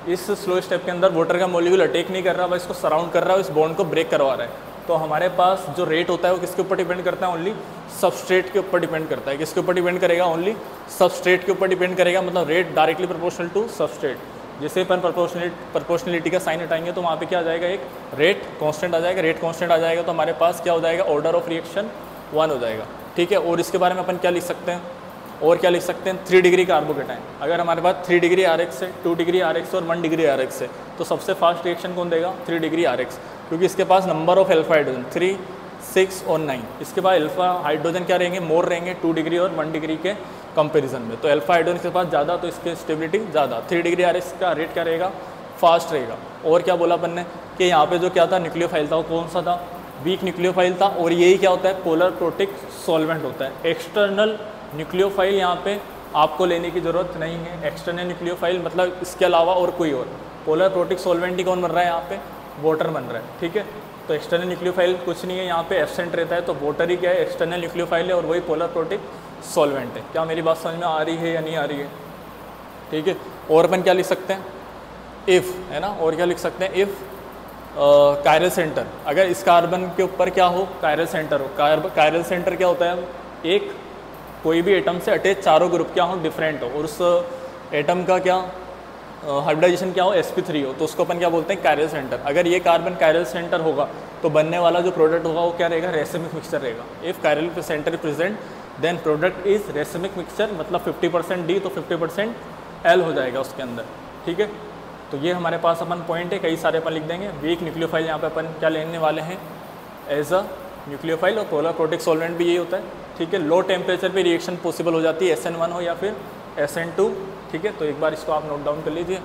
इस स्लो स्टेप के अंदर वाटर का मॉलिक्यूल अटैक नहीं कर रहा, बस इसको सराउंड कर रहा है, इस बॉन्ड को ब्रेक करवा रहा है। तो हमारे पास जो रेट होता है वो किसके ऊपर डिपेंड करता है? ओनली सबस्ट्रेट के ऊपर डिपेंड करता है। किसके ऊपर डिपेंड करेगा? ओनली सबस्ट्रेट के ऊपर डिपेंड करेगा। मतलब rate directly proportional to substrate. जैसे अपन प्रोपोर्शनलिटी का साइन हटाएंगे तो वहाँ पे क्या आ जाएगा? एक रेट कांस्टेंट आ जाएगा। रेट कांस्टेंट आ जाएगा तो हमारे पास क्या हो जाएगा? ऑर्डर ऑफ रिएक्शन 1 हो जाएगा, ठीक है। और इसके बारे में अपन क्या लिख सकते हैं? और क्या लिख सकते हैं? 3 डिग्री कार्बोकेटाइन। अगर हमारे पास 3 डिग्री RX है, 2 डिग्री RX और 1 डिग्री RX है, तो सबसे फास्ट रिएक्शन कौन देगा? 3 डिग्री RX, क्योंकि इसके पास नंबर ऑफ अल्फा हाइड्रोजन 3, 6 और 9। इसके बाद अल्फा हाइड्रोजन क्या रहेंगे? मोर रहेंगे 2 डिग्री और 1 डिग्री के कंपैरिजन में। तो अल्फा हाइड्रोजन के पास ज़्यादा, तो इसकी स्टेबिलिटी ज़्यादा। 3 डिग्री RX का रेट क्या रहेगा? फास्ट रहेगा। और क्या बोला अपन ने कि यहाँ पे जो क्या था? न्यूक्लियोफाइल था, वो कौन सा था? वीक न्यूक्लियोफाइल था। और यही क्या होता है? पोलर प्रोटिक सॉल्वेंट होता है। एक्सटर्नल न्यूक्लियोफाइल यहाँ पे आपको लेने की ज़रूरत नहीं है। एक्सटर्नल न्यूक्लियोफाइल मतलब इसके अलावा और कोई और। पोलर प्रोटिक सॉल्वेंट ही कौन बन रहा है यहाँ पे? वाटर बन रहा है, ठीक है। तो एक्सटर्नल न्यूक्लियोफाइल कुछ नहीं है, यहाँ पे एब्सेंट रहता है। तो वाटर ही क्या है? एक्सटर्नल न्यूक्लियोफाइल है, और वही पोलर प्रोटिक सॉल्वेंट है। क्या मेरी बात समझ में आ रही है या नहीं आ रही है? ठीक है। और अपन क्या लिख सकते हैं? इफ़, है ना। और क्या लिख सकते हैं? इफ़ कायरल सेंटर, अगर इस कार्बन के ऊपर क्या हो? कायरल सेंटर हो। कायरल सेंटर क्या होता है? एक कोई भी एटम से अटैच चारों ग्रुप क्या हो? डिफरेंट हो, और उस एटम का क्या हाइब्रिडाइजेशन क्या हो? sp3 हो, तो उसको अपन क्या बोलते हैं? Chiral centre. अगर ये कार्बन कायरल सेंटर होगा तो बनने वाला जो प्रोडक्ट होगा वो क्या रहेगा? रेसिमिक मिक्सचर रहेगा। If chiral centre present then product is racemic mixture, मतलब 50% D तो 50% L हो जाएगा उसके अंदर, ठीक है। तो ये हमारे पास अपन पॉइंट है, कई सारे अपन लिख देंगे। वीक न्यूक्लियोफाइल यहाँ पे अपन क्या लेने वाले हैं? As a nucleophile. और पोलर प्रोटिक सॉल्वेंट भी यही होता है, ठीक है। लो टेम्परेचर पे रिएक्शन पॉसिबल हो जाती है, SN1 हो या फिर SN2, ठीक है। तो एक बार इसको आप नोट डाउन कर लीजिए।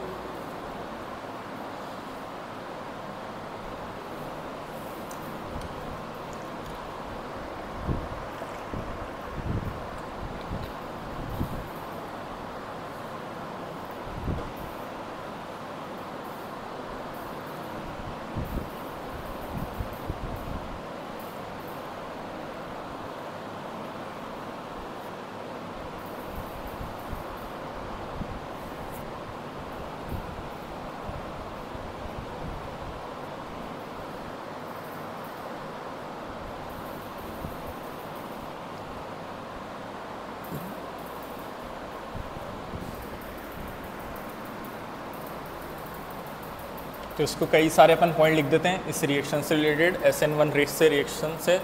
तो इसको कई सारे अपन पॉइंट लिख देते हैं इस रिएक्शन से रिलेटेड, SN1 से रिएक्शन से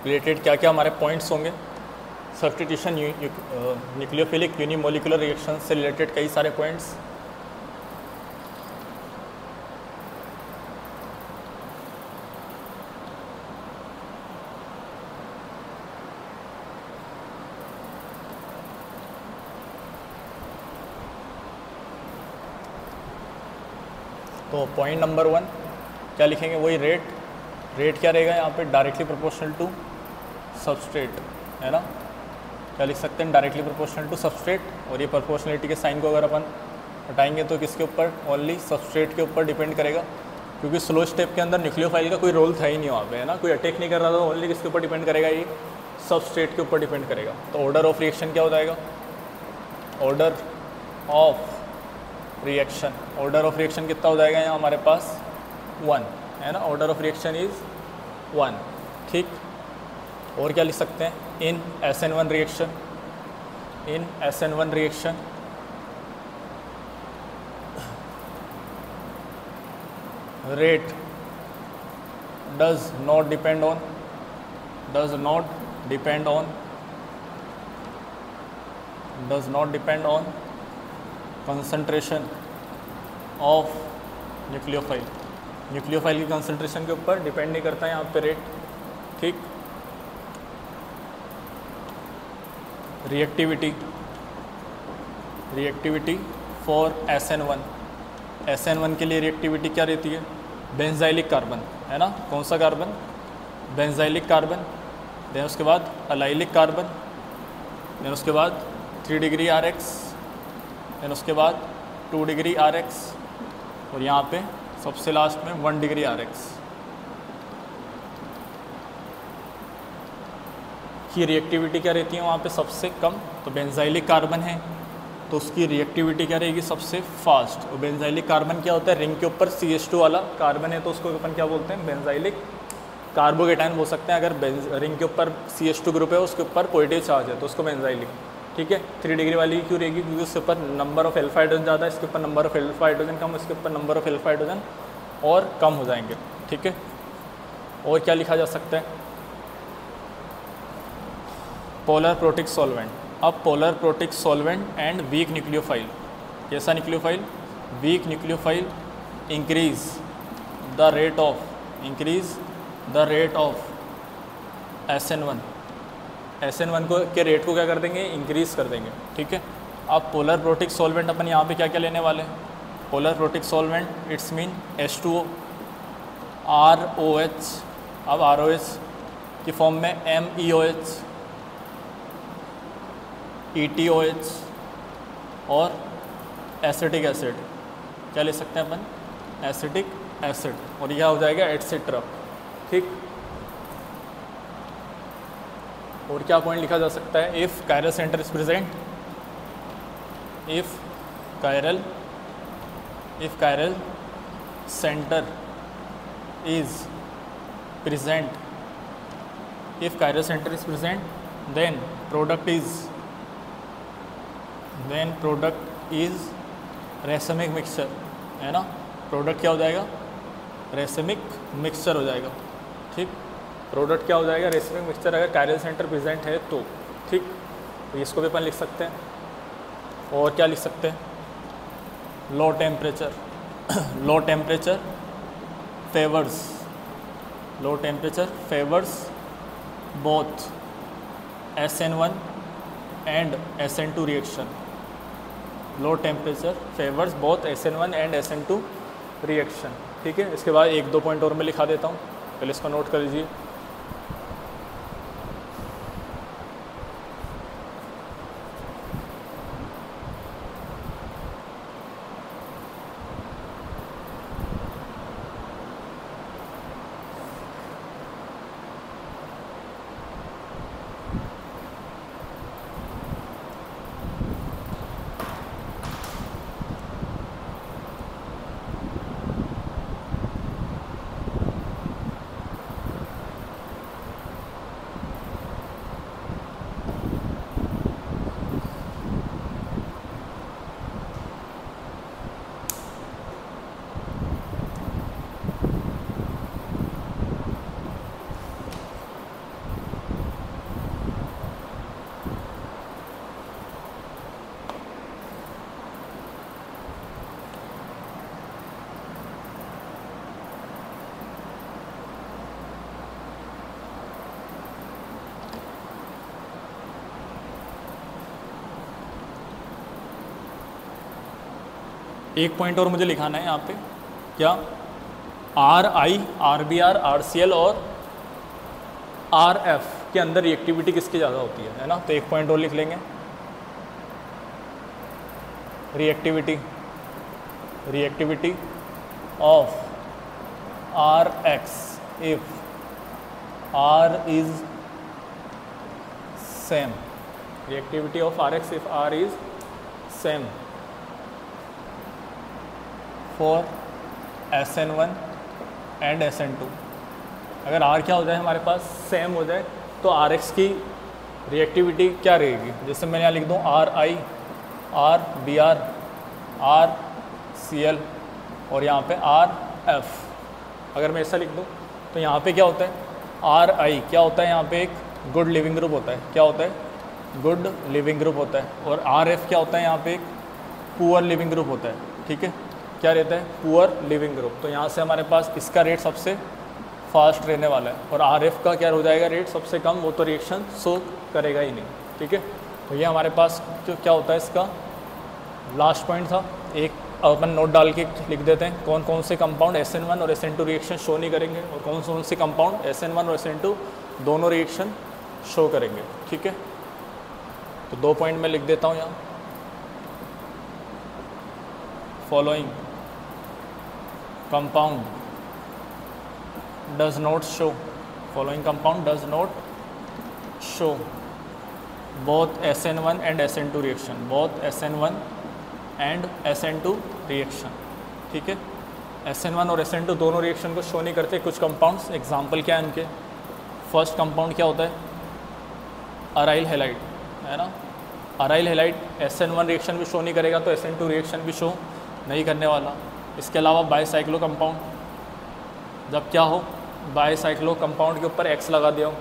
रिलेटेड क्या क्या हमारे पॉइंट्स होंगे। सब्स्टिट्यूशन न्यूक्लियोफिलिक यूनिमोलिकुलर रिएक्शन से रिलेटेड कई सारे पॉइंट्स। तो पॉइंट नंबर 1 क्या लिखेंगे, वही रेट क्या रहेगा यहाँ पे, डायरेक्टली प्रोपोर्शनल टू सबस्ट्रेट, है ना। क्या लिख सकते हैं, डायरेक्टली प्रोपोर्शनल टू सबस्ट्रेट। और ये प्रोपोर्शनलिटी के साइन को अगर अपन हटाएंगे तो किसके ऊपर, ओनली सबस्ट्रेट के ऊपर डिपेंड करेगा, क्योंकि स्लो स्टेप के अंदर न्यूक्लियोफाइल का कोई रोल था ही नहीं वहाँ पे, है ना, कोई अटैक नहीं कर रहा था, ओनली किसके ऊपर डिपेंड करेगा, ये सबस्ट्रेट के ऊपर डिपेंड करेगा। तो ऑर्डर ऑफ रिएक्शन क्या हो जाएगा, order of reaction, order of reaction कितना हो जाएगा यहाँ हमारे पास 1, है ना, ऑर्डर ऑफ रिएक्शन इज़ 1, ठीक। और क्या लिख सकते हैं, इन SN1 reaction, in SN1 reaction rate does not depend on concentration of nucleophile, nucleophile की कंसंट्रेशन के ऊपर डिपेंड नहीं करता है यहाँ पे रेट, ठीक। रिएक्टिविटी फॉर SN1 के लिए रिएक्टिविटी क्या रहती है, बेंजाइलिक कार्बन, है ना, कौन सा कार्बन, बेंजाइलिक कार्बन, देन उसके बाद अलाइलिक कार्बन, देन उसके बाद 3 डिग्री RX, देन उसके बाद 2 डिग्री RX, और यहाँ पे सबसे लास्ट में 1 डिग्री RX की रिएक्टिविटी क्या रहती है वहाँ पे सबसे कम। तो बेंजाइलिक कार्बन है तो उसकी रिएक्टिविटी क्या रहेगी, सबसे फास्ट। और बेंजाइलिक कार्बन क्या होता है, रिंग के ऊपर CH2 वाला कार्बन है तो उसको अपन क्या बोलते हैं, बेंजाइलिक कार्बोकेटायन बोल सकते हैं। अगर रिंग के ऊपर CH2 ग्रुप है उसके ऊपर पॉजिटिव चार्ज है तो उसको बेंजाइलिक, ठीक है। 3 डिग्री वाली क्यों रहेगी, क्योंकि उसके ऊपर नंबर ऑफ एल्फा हाइड्रोजन ज़्यादा है, इसके ऊपर नंबर ऑफ एल्फा हाइड्रोजन कम, इसके ऊपर नंबर ऑफ एल्फा हाइड्रोजन और कम हो जाएंगे, ठीक है। और क्या लिखा जा सकता है, पोलर प्रोटिक सॉल्वेंट। अब polar protic solvent and weak nucleophile, कैसा nucleophile, weak nucleophile increase the rate of SN1 को के रेट को क्या कर देंगे, इंक्रीज कर देंगे, ठीक है। अब पोलर प्रोटिक सॉल्वेंट अपन यहाँ पे क्या क्या लेने वाले हैं, polar protic solvent it's mean H2O, ROH, अब ROH की फॉर्म में MEOH, ETOH और एसिटिक एसिड, क्या ले सकते हैं अपन, एसिटिक एसिड, और यह हो जाएगा एटसेट्रा, ठीक। और क्या पॉइंट लिखा जा सकता है, if chiral centre is present, if chiral centre is present, then product is racemic mixture, है ना, प्रोडक्ट क्या हो जाएगा, रेसमिक मिक्सचर हो जाएगा, ठीक। प्रोडक्ट क्या हो जाएगा, रेसमिक मिक्सचर, अगर कायरल सेंटर प्रेजेंट है तो, ठीक। तो इसको भी अपन लिख सकते हैं। और क्या लिख सकते हैं, low temperature favours both SN1 and SN2 reaction, low temperature favours both SN1 and SN2 reaction, ठीक है। इसके बाद 1-2 पॉइंट और मैं लिखा देता हूँ, पहले इसको नोट कर लीजिए। एक पॉइंट और मुझे लिखाना है यहाँ पे, क्या, RI, RBr, RCl और RF के अंदर रिएक्टिविटी किसकी ज़्यादा होती है ना। तो एक पॉइंट और लिख लेंगे, reactivity of Rx if R is same, reactivity of Rx if R is same for SN1 and SN2। अगर R क्या हो जाए हमारे पास, सेम हो जाए, तो Rx की रिएक्टिविटी क्या रहेगी, जैसे मैंने यहाँ लिख दूँ RI, RBr, RCl और यहाँ पे RF। अगर मैं ऐसा लिख दूँ तो यहाँ पे क्या होता है, RI क्या होता है, यहाँ पे एक गुड लिविंग ग्रुप होता है, क्या होता है, गुड लिविंग ग्रुप होता है। और RF क्या होता है, यहाँ पे एक पुअर लिविंग ग्रुप होता है, ठीक है, क्या रहता है, पुअर लिविंग ग्रुप। तो यहाँ से हमारे पास इसका रेट सबसे फास्ट रहने वाला है, और RF का क्या हो जाएगा रेट सबसे कम, वो तो रिएक्शन शो करेगा ही नहीं, ठीक है। तो ये हमारे पास जो क्या होता है, इसका लास्ट पॉइंट था। एक अपन नोट डाल के लिख देते हैं, कौन कौन से कंपाउंड SN1 और SN2 रिएक्शन शो नहीं करेंगे, और कौन से कंपाउंड SN1 और SN2 दोनों रिएक्शन शो करेंगे, ठीक है। तो 2 पॉइंट मैं लिख देता हूँ यहाँ, following compound does not show, following compound does not show both SN1 and SN2 reaction, both SN1 and SN2 reaction, ठीक है। SN1 और SN2 दोनों रिएक्शन को शो नहीं करते कुछ कंपाउंड्स। एग्जांपल क्या है उनके, फर्स्ट कंपाउंड क्या होता है, अराइल हैलाइड, है ना। अराइल हैलाइड SN1 रिएक्शन भी शो नहीं करेगा, तो SN2 रिएक्शन भी शो नहीं करने वाला। इसके अलावा बाईसाइक्लो कंपाउंड, जब क्या हो, बाईसाइक्लो कंपाउंड के ऊपर X लगा दिया हो,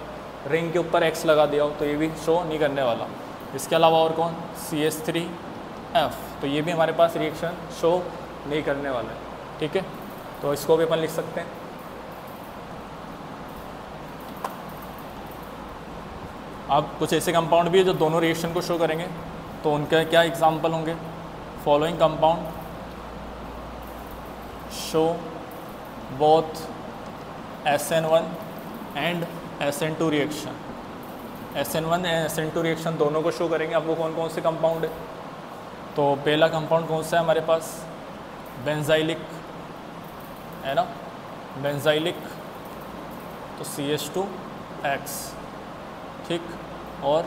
रिंग के ऊपर X लगा दिया हो, तो ये भी शो नहीं करने वाला। इसके अलावा और कौन, CH3F, तो ये भी हमारे पास रिएक्शन शो नहीं करने वाला है, ठीक है। तो इसको भी अपन लिख सकते हैं। अब कुछ ऐसे कंपाउंड भी है जो दोनों रिएक्शन को शो करेंगे, तो उनके क्या एग्जांपल होंगे, following compound show both SN1 and SN2 reaction, SN1 and SN2 reaction दोनों को शो करेंगे। अब वो कौन कौन से कंपाउंड है, तो पहला कंपाउंड कौन सा है हमारे पास, बेंजाइलिक, है ना, बेंजाइलिक, तो CH2X, ठीक, और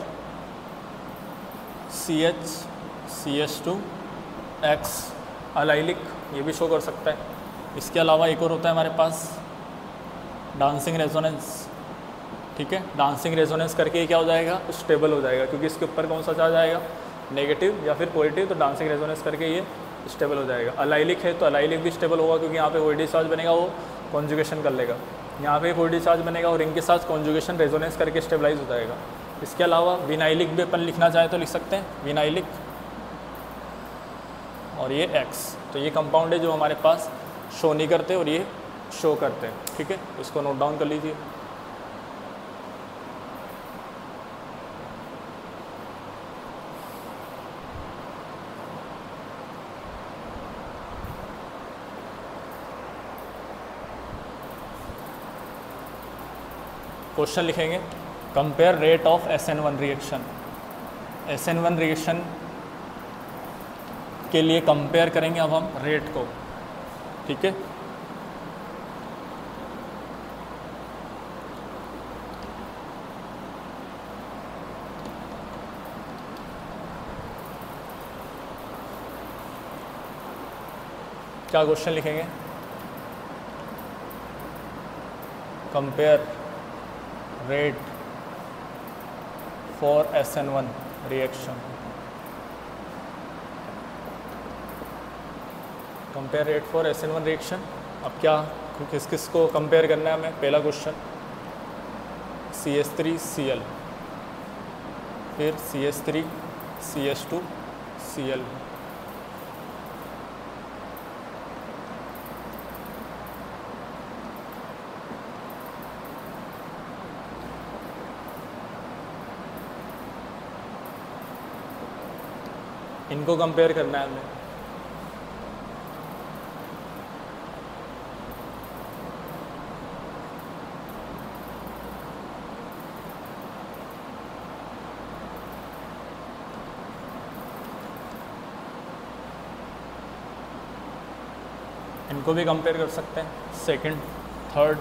CH2X अलाइलिक, ये भी शो कर सकता है। इसके अलावा एक और होता है हमारे पास डांसिंग रेजोनेंस, ठीक है। डांसिंग रेजोनेंस करके ये क्या हो जाएगा, स्टेबल हो जाएगा, क्योंकि इसके ऊपर कौन सा चार्ज आएगा, नेगेटिव या फिर पॉजिटिव, तो डांसिंग रेजोनेंस करके ये स्टेबल हो जाएगा। अलाइलिक है तो अलाइलिक भी स्टेबल होगा, क्योंकि यहाँ पे वोइडी चार्ज बनेगा, वो कॉन्जुगेशन कर लेगा, यहाँ पे वोइडी चार्ज बनेगा और रिंग के साथ कॉन्जुगेशन रेजोनेंस करके स्टेबलाइज हो जाएगा। इसके अलावा विनाइलिक भी अपन लिखना चाहे तो लिख सकते हैं, विनाइलिक, और ये X, तो ये कंपाउंड है जो हमारे पास शो नहीं करते और ये शो करते हैं, ठीक है। इसको नोट डाउन कर लीजिए। क्वेश्चन लिखेंगे, compare rate of SN1 reaction, SN1 reaction के लिए कंपेयर करेंगे अब हम रेट को, ठीक है। क्या क्वेश्चन लिखेंगे, compare rate for SN1 reaction, compare rate for SN1 reaction. अब क्या किस किस को कंपेयर करना है हमें, पहला क्वेश्चन CH3Cl, फिर CH3CH2Cl, इनको कंपेयर करना है हमें। इनको भी कंपेयर कर सकते हैं, सेकंड, थर्ड।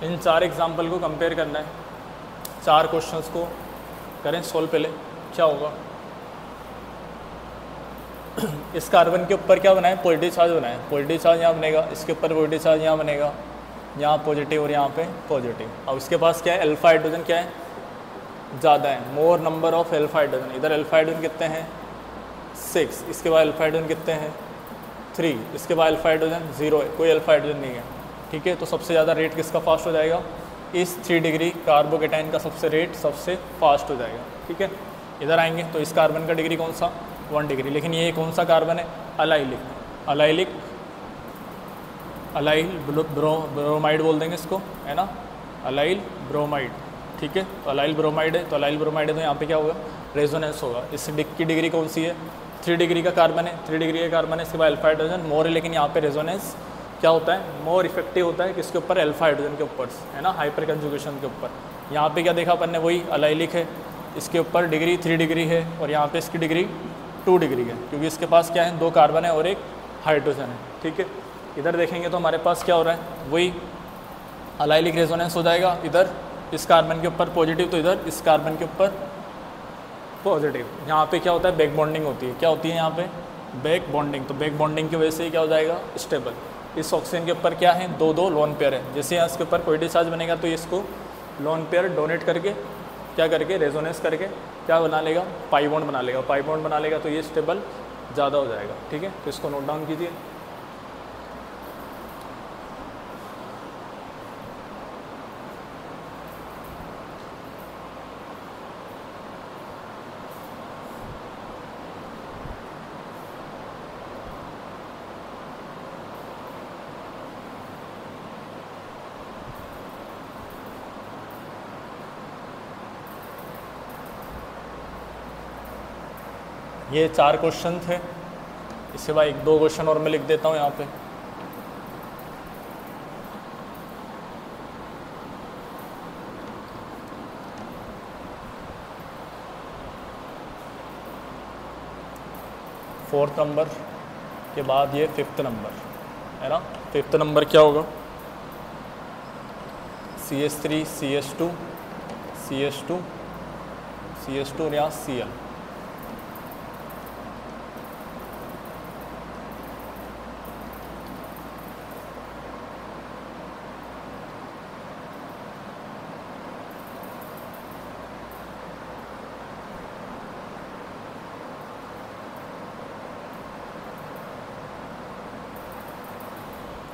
इन 4 एग्जाम्पल को कंपेयर करना है, 4 क्वेश्चंस को करें सोल्व। पहले क्या होगा, इस कार्बन के ऊपर क्या बनाए, पॉजिटिव चार्ज बनाए, पॉजिटिव चार्ज यहाँ बनेगा, इसके ऊपर पॉजिटिव चार्ज यहाँ बनेगा, यहाँ पॉजिटिव और यहाँ पे पॉजिटिव। अब इसके पास क्या है, अल्फा हाइड्रोजन क्या है, ज़्यादा है, मोर नंबर ऑफ अल्फा हाइड्रोजन। इधर अल्फा हाइड्रोजन कितने हैं, 6, इसके बाद अल्फा हाइड्रोजन कितने हैं, 3, इसके बाद अल्फा हाइड्रोजन 0 है, कोई अल्फा हाइड्रोजन नहीं है। ठीक है, तो सबसे ज़्यादा रेट किसका फास्ट हो जाएगा, इस 3 डिग्री कार्बोकेटाइन का सबसे रेट सबसे फास्ट हो जाएगा। ठीक है, इधर आएंगे तो इस कार्बन का डिग्री कौन सा, 1 डिग्री, लेकिन ये कौन सा कार्बन है, अलाइलिक, अलाइलिक, अलाइल ब्रोमाइड बोल देंगे इसको, है ना, अलाइल ब्रोमाइड। ठीक है, तो अलाइल ब्रोमाइड है, तो अलाइल ब्रोमाइड है, तो यहाँ पे क्या होगा, रेजोनेंस होगा। इस की डिग्री कौन सी है, 3 डिग्री का कार्बन है, 3 डिग्री का कार्बन है, इसके बाद अल्फा हाइड्रोजन मोर है, लेकिन यहाँ पे रेजोनेंस क्या होता है, मोर इफेक्टिव होता है किसके ऊपर, अल्फा हाइड्रोजन के ऊपर, है ना, हाइपर कंजुगेशन के ऊपर। यहाँ पे क्या देखा अपन ने, वही अलाइलिक है, इसके ऊपर डिग्री 3 डिग्री है और यहाँ पे इसकी डिग्री 2 डिग्री है, क्योंकि इसके पास क्या है, 2 कार्बन है और एक हाइड्रोजन है। ठीक है, इधर देखेंगे तो हमारे पास क्या हो रहा है, वही अलाइलिक रेजोनेंस हो जाएगा, इधर इस कार्बन के ऊपर पॉजिटिव, तो इधर इस कार्बन के ऊपर पॉजिटिव। यहाँ पे क्या होता है, बैक बॉन्डिंग होती है, क्या होती है यहाँ पे, बैक बॉन्डिंग। तो बैक बॉन्डिंग की वजह से क्या हो जाएगा, स्टेबल। इस ऑक्सीजन के ऊपर क्या है, 2 लोन पेयर है, जैसे यहाँ इसके ऊपर पॉजिटिव चार्ज बनेगा तो इसको लोन पेयर डोनेट करके क्या करके, रेजोनेंस करके क्या बना लेगा, पाई बॉन्ड बना लेगा, पाई बॉन्ड बना लेगा तो ये स्टेबल ज़्यादा हो जाएगा। ठीक है, तो इसको नोट डाउन कीजिए। ये 4 क्वेश्चन थे, इसके बाद 1-2 क्वेश्चन और मैं लिख देता हूँ यहाँ पे। फोर्थ नंबर के बाद ये 5th नंबर है ना, 5th नंबर क्या होगा, CH3 CH2 CH2 CH2 और यहाँ Cl।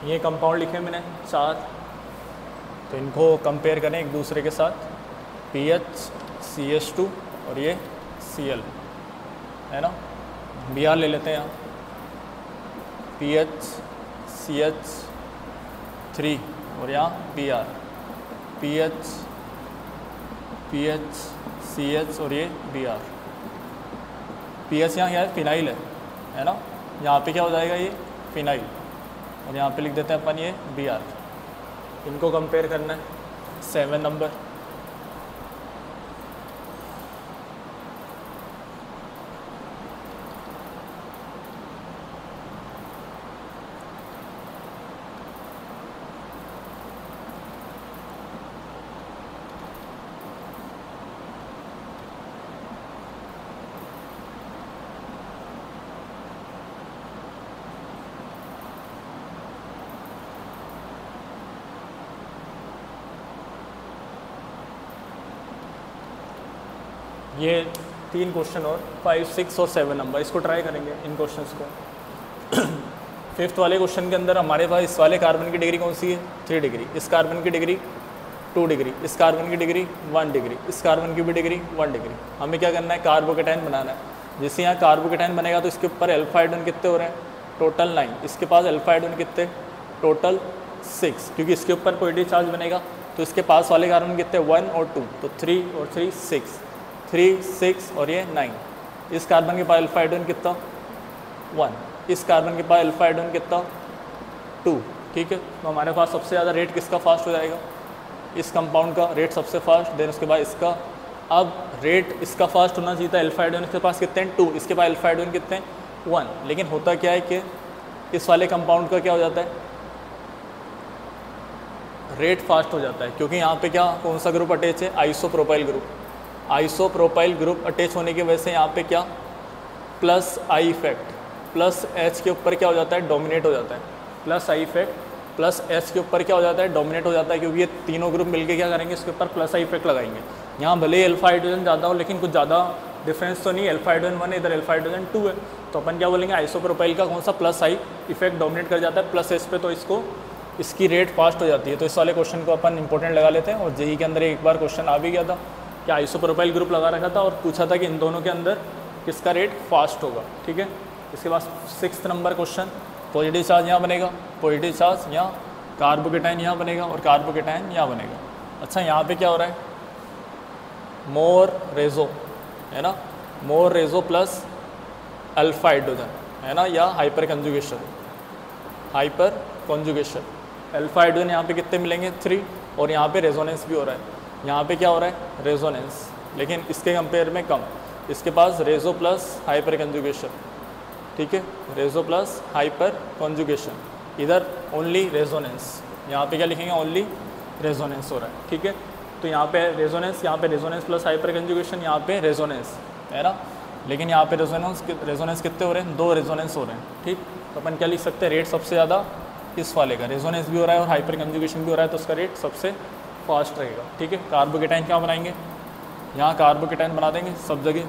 ये कंपाउंड लिखे मैंने 4, तो इनको कंपेयर करें एक दूसरे के साथ, PH CH2 और ये Cl, है ना। Br ले लेते हैं यहाँ, PH CH3 और यहाँ Br, PH CH और ये Br। PH यहाँ है, फिनाइल है ना, यहाँ पे क्या हो जाएगा, ये फिनाइल, और यहाँ पे लिख देते हैं अपन ये Br। इनको कंपेयर करना है, 7 नंबर। ये 3 क्वेश्चन और 5, 6 और 7 नंबर, इसको ट्राई करेंगे इन क्वेश्चंस को। 5th वाले क्वेश्चन के अंदर हमारे पास इस वाले कार्बन की डिग्री कौन सी है, 3 डिग्री, इस कार्बन की डिग्री 2 डिग्री, इस कार्बन की डिग्री 1 डिग्री, इस कार्बन की भी डिग्री 1 डिग्री। हमें क्या करना है, कार्बोकेटाइन बनाना है। जैसे यहाँ कार्बोकेटाइन बनेगा तो इसके ऊपर अल्फा हाइड्रोजन कितने हो रहे हैं, टोटल 9, इसके पास अल्फा हाइड्रोजन कितने, टोटल 6, क्योंकि इसके ऊपर पॉजिटिव चार्ज बनेगा तो इसके पास वाले कार्बन कितने 1 और 2, तो 3 और 3 6, 3 6 और ये 9। इस कार्बन के पास अल्फा हाइड्रोजन कितना 1, इस कार्बन के पास अल्फा हाइड्रोजन कितना 2, ठीक है। तो हमारे पास सबसे ज़्यादा रेट किसका फास्ट हो जाएगा, इस कंपाउंड का रेट सबसे फास्ट, देन उसके बाद इसका। अब रेट इसका फास्ट होना चाहिए था, अल्फा हाइड्रोजन इसके पास कितने हैं 2, इसके पास अल्फा हाइड्रोजन कितने हैं 1, लेकिन होता क्या है कि इस वाले कंपाउंड का क्या हो जाता है, रेट फास्ट हो जाता है, क्योंकि यहाँ पे क्या कौन सा ग्रुप अटैच है, isopropyl group. Isopropyl group attach होने की वजह से यहाँ पे क्या plus I effect, plus H के ऊपर क्या हो जाता है, डोमिनेट हो जाता है, plus I effect plus H के ऊपर क्या हो जाता है, डोमिनेट हो जाता है, क्योंकि ये तीनों ग्रुप मिलके क्या करेंगे, इसके ऊपर प्लस आई इफेक्ट लगाएंगे। यहाँ भले ही अल्फा हाइड्रोजन ज़्यादा हो, लेकिन कुछ ज़्यादा डिफरेंस तो नहीं, अल्फा हाइड्रोजन 1 है, इधर अल्फा हाइड्रोजन 2 है, तो अपन क्या बोलेंगे, आइसोप्रोपाइल का कौन सा प्लस आई इफेक्ट डोमिनेट कर जाता है प्लस एच पे, तो इसको इसकी रेट फास्ट हो जाती है। तो इस वाले क्वेश्चन को अपन इंपॉर्टेंट लगा लेते हैं। और जेई के अंदर एक बार क्वेश्चन आ भी गया था कि आइसोप्रोपाइल ग्रुप लगा रखा था और पूछा था कि इन दोनों के अंदर किसका रेट फास्ट होगा, ठीक है। इसके बाद 6 नंबर क्वेश्चन, पॉजिटिव चार्ज यहाँ बनेगा, पॉजिटिव चार्ज यहाँ, कार्बोकेटाइन यहाँ बनेगा और कार्बोकेटाइन यहाँ बनेगा। अच्छा, यहाँ पे क्या हो रहा है, मोर रेजो है ना, मोर रेजो प्लस अल्फा हाइड्रोजन है ना, या hyper conjugation, hyper conjugation. Alpha hydrogen यहाँ पे कितने मिलेंगे 3, और यहाँ पे रेजोनेंस भी हो रहा है। यहाँ पे क्या हो रहा है, रेजोनेंस, लेकिन इसके कंपेयर में कम, इसके पास रेजो प्लस हाइपर कंजुगेशन, ठीक है, रेजो प्लस हाइपर कॉन्जुगेशन, इधर ओनली रेजोनेंस। यहाँ पे क्या लिखेंगे, ओनली रेजोनेंस हो रहा है, ठीक है। तो यहाँ पे रेजोनेंस प्लस हाइपर कंजुगेशन, यहाँ पे रेजोनेंस है ना, लेकिन यहाँ पे रेजोनेंस कितने हो रहे हैं, 2 रेजोनेंस हो रहे हैं, ठीक। तो अपन क्या लिख सकते हैं, रेट सबसे ज़्यादा इस वाले का, रेजोनेंस भी हो रहा है और हाइपर कंजुगेशन भी हो रहा है, तो उसका रेट सबसे फास्ट रहेगा, ठीक है। कार्बोकेटाइन क्या बनाएंगे, यहाँ कार्बोकेटाइन बना देंगे सब जगह,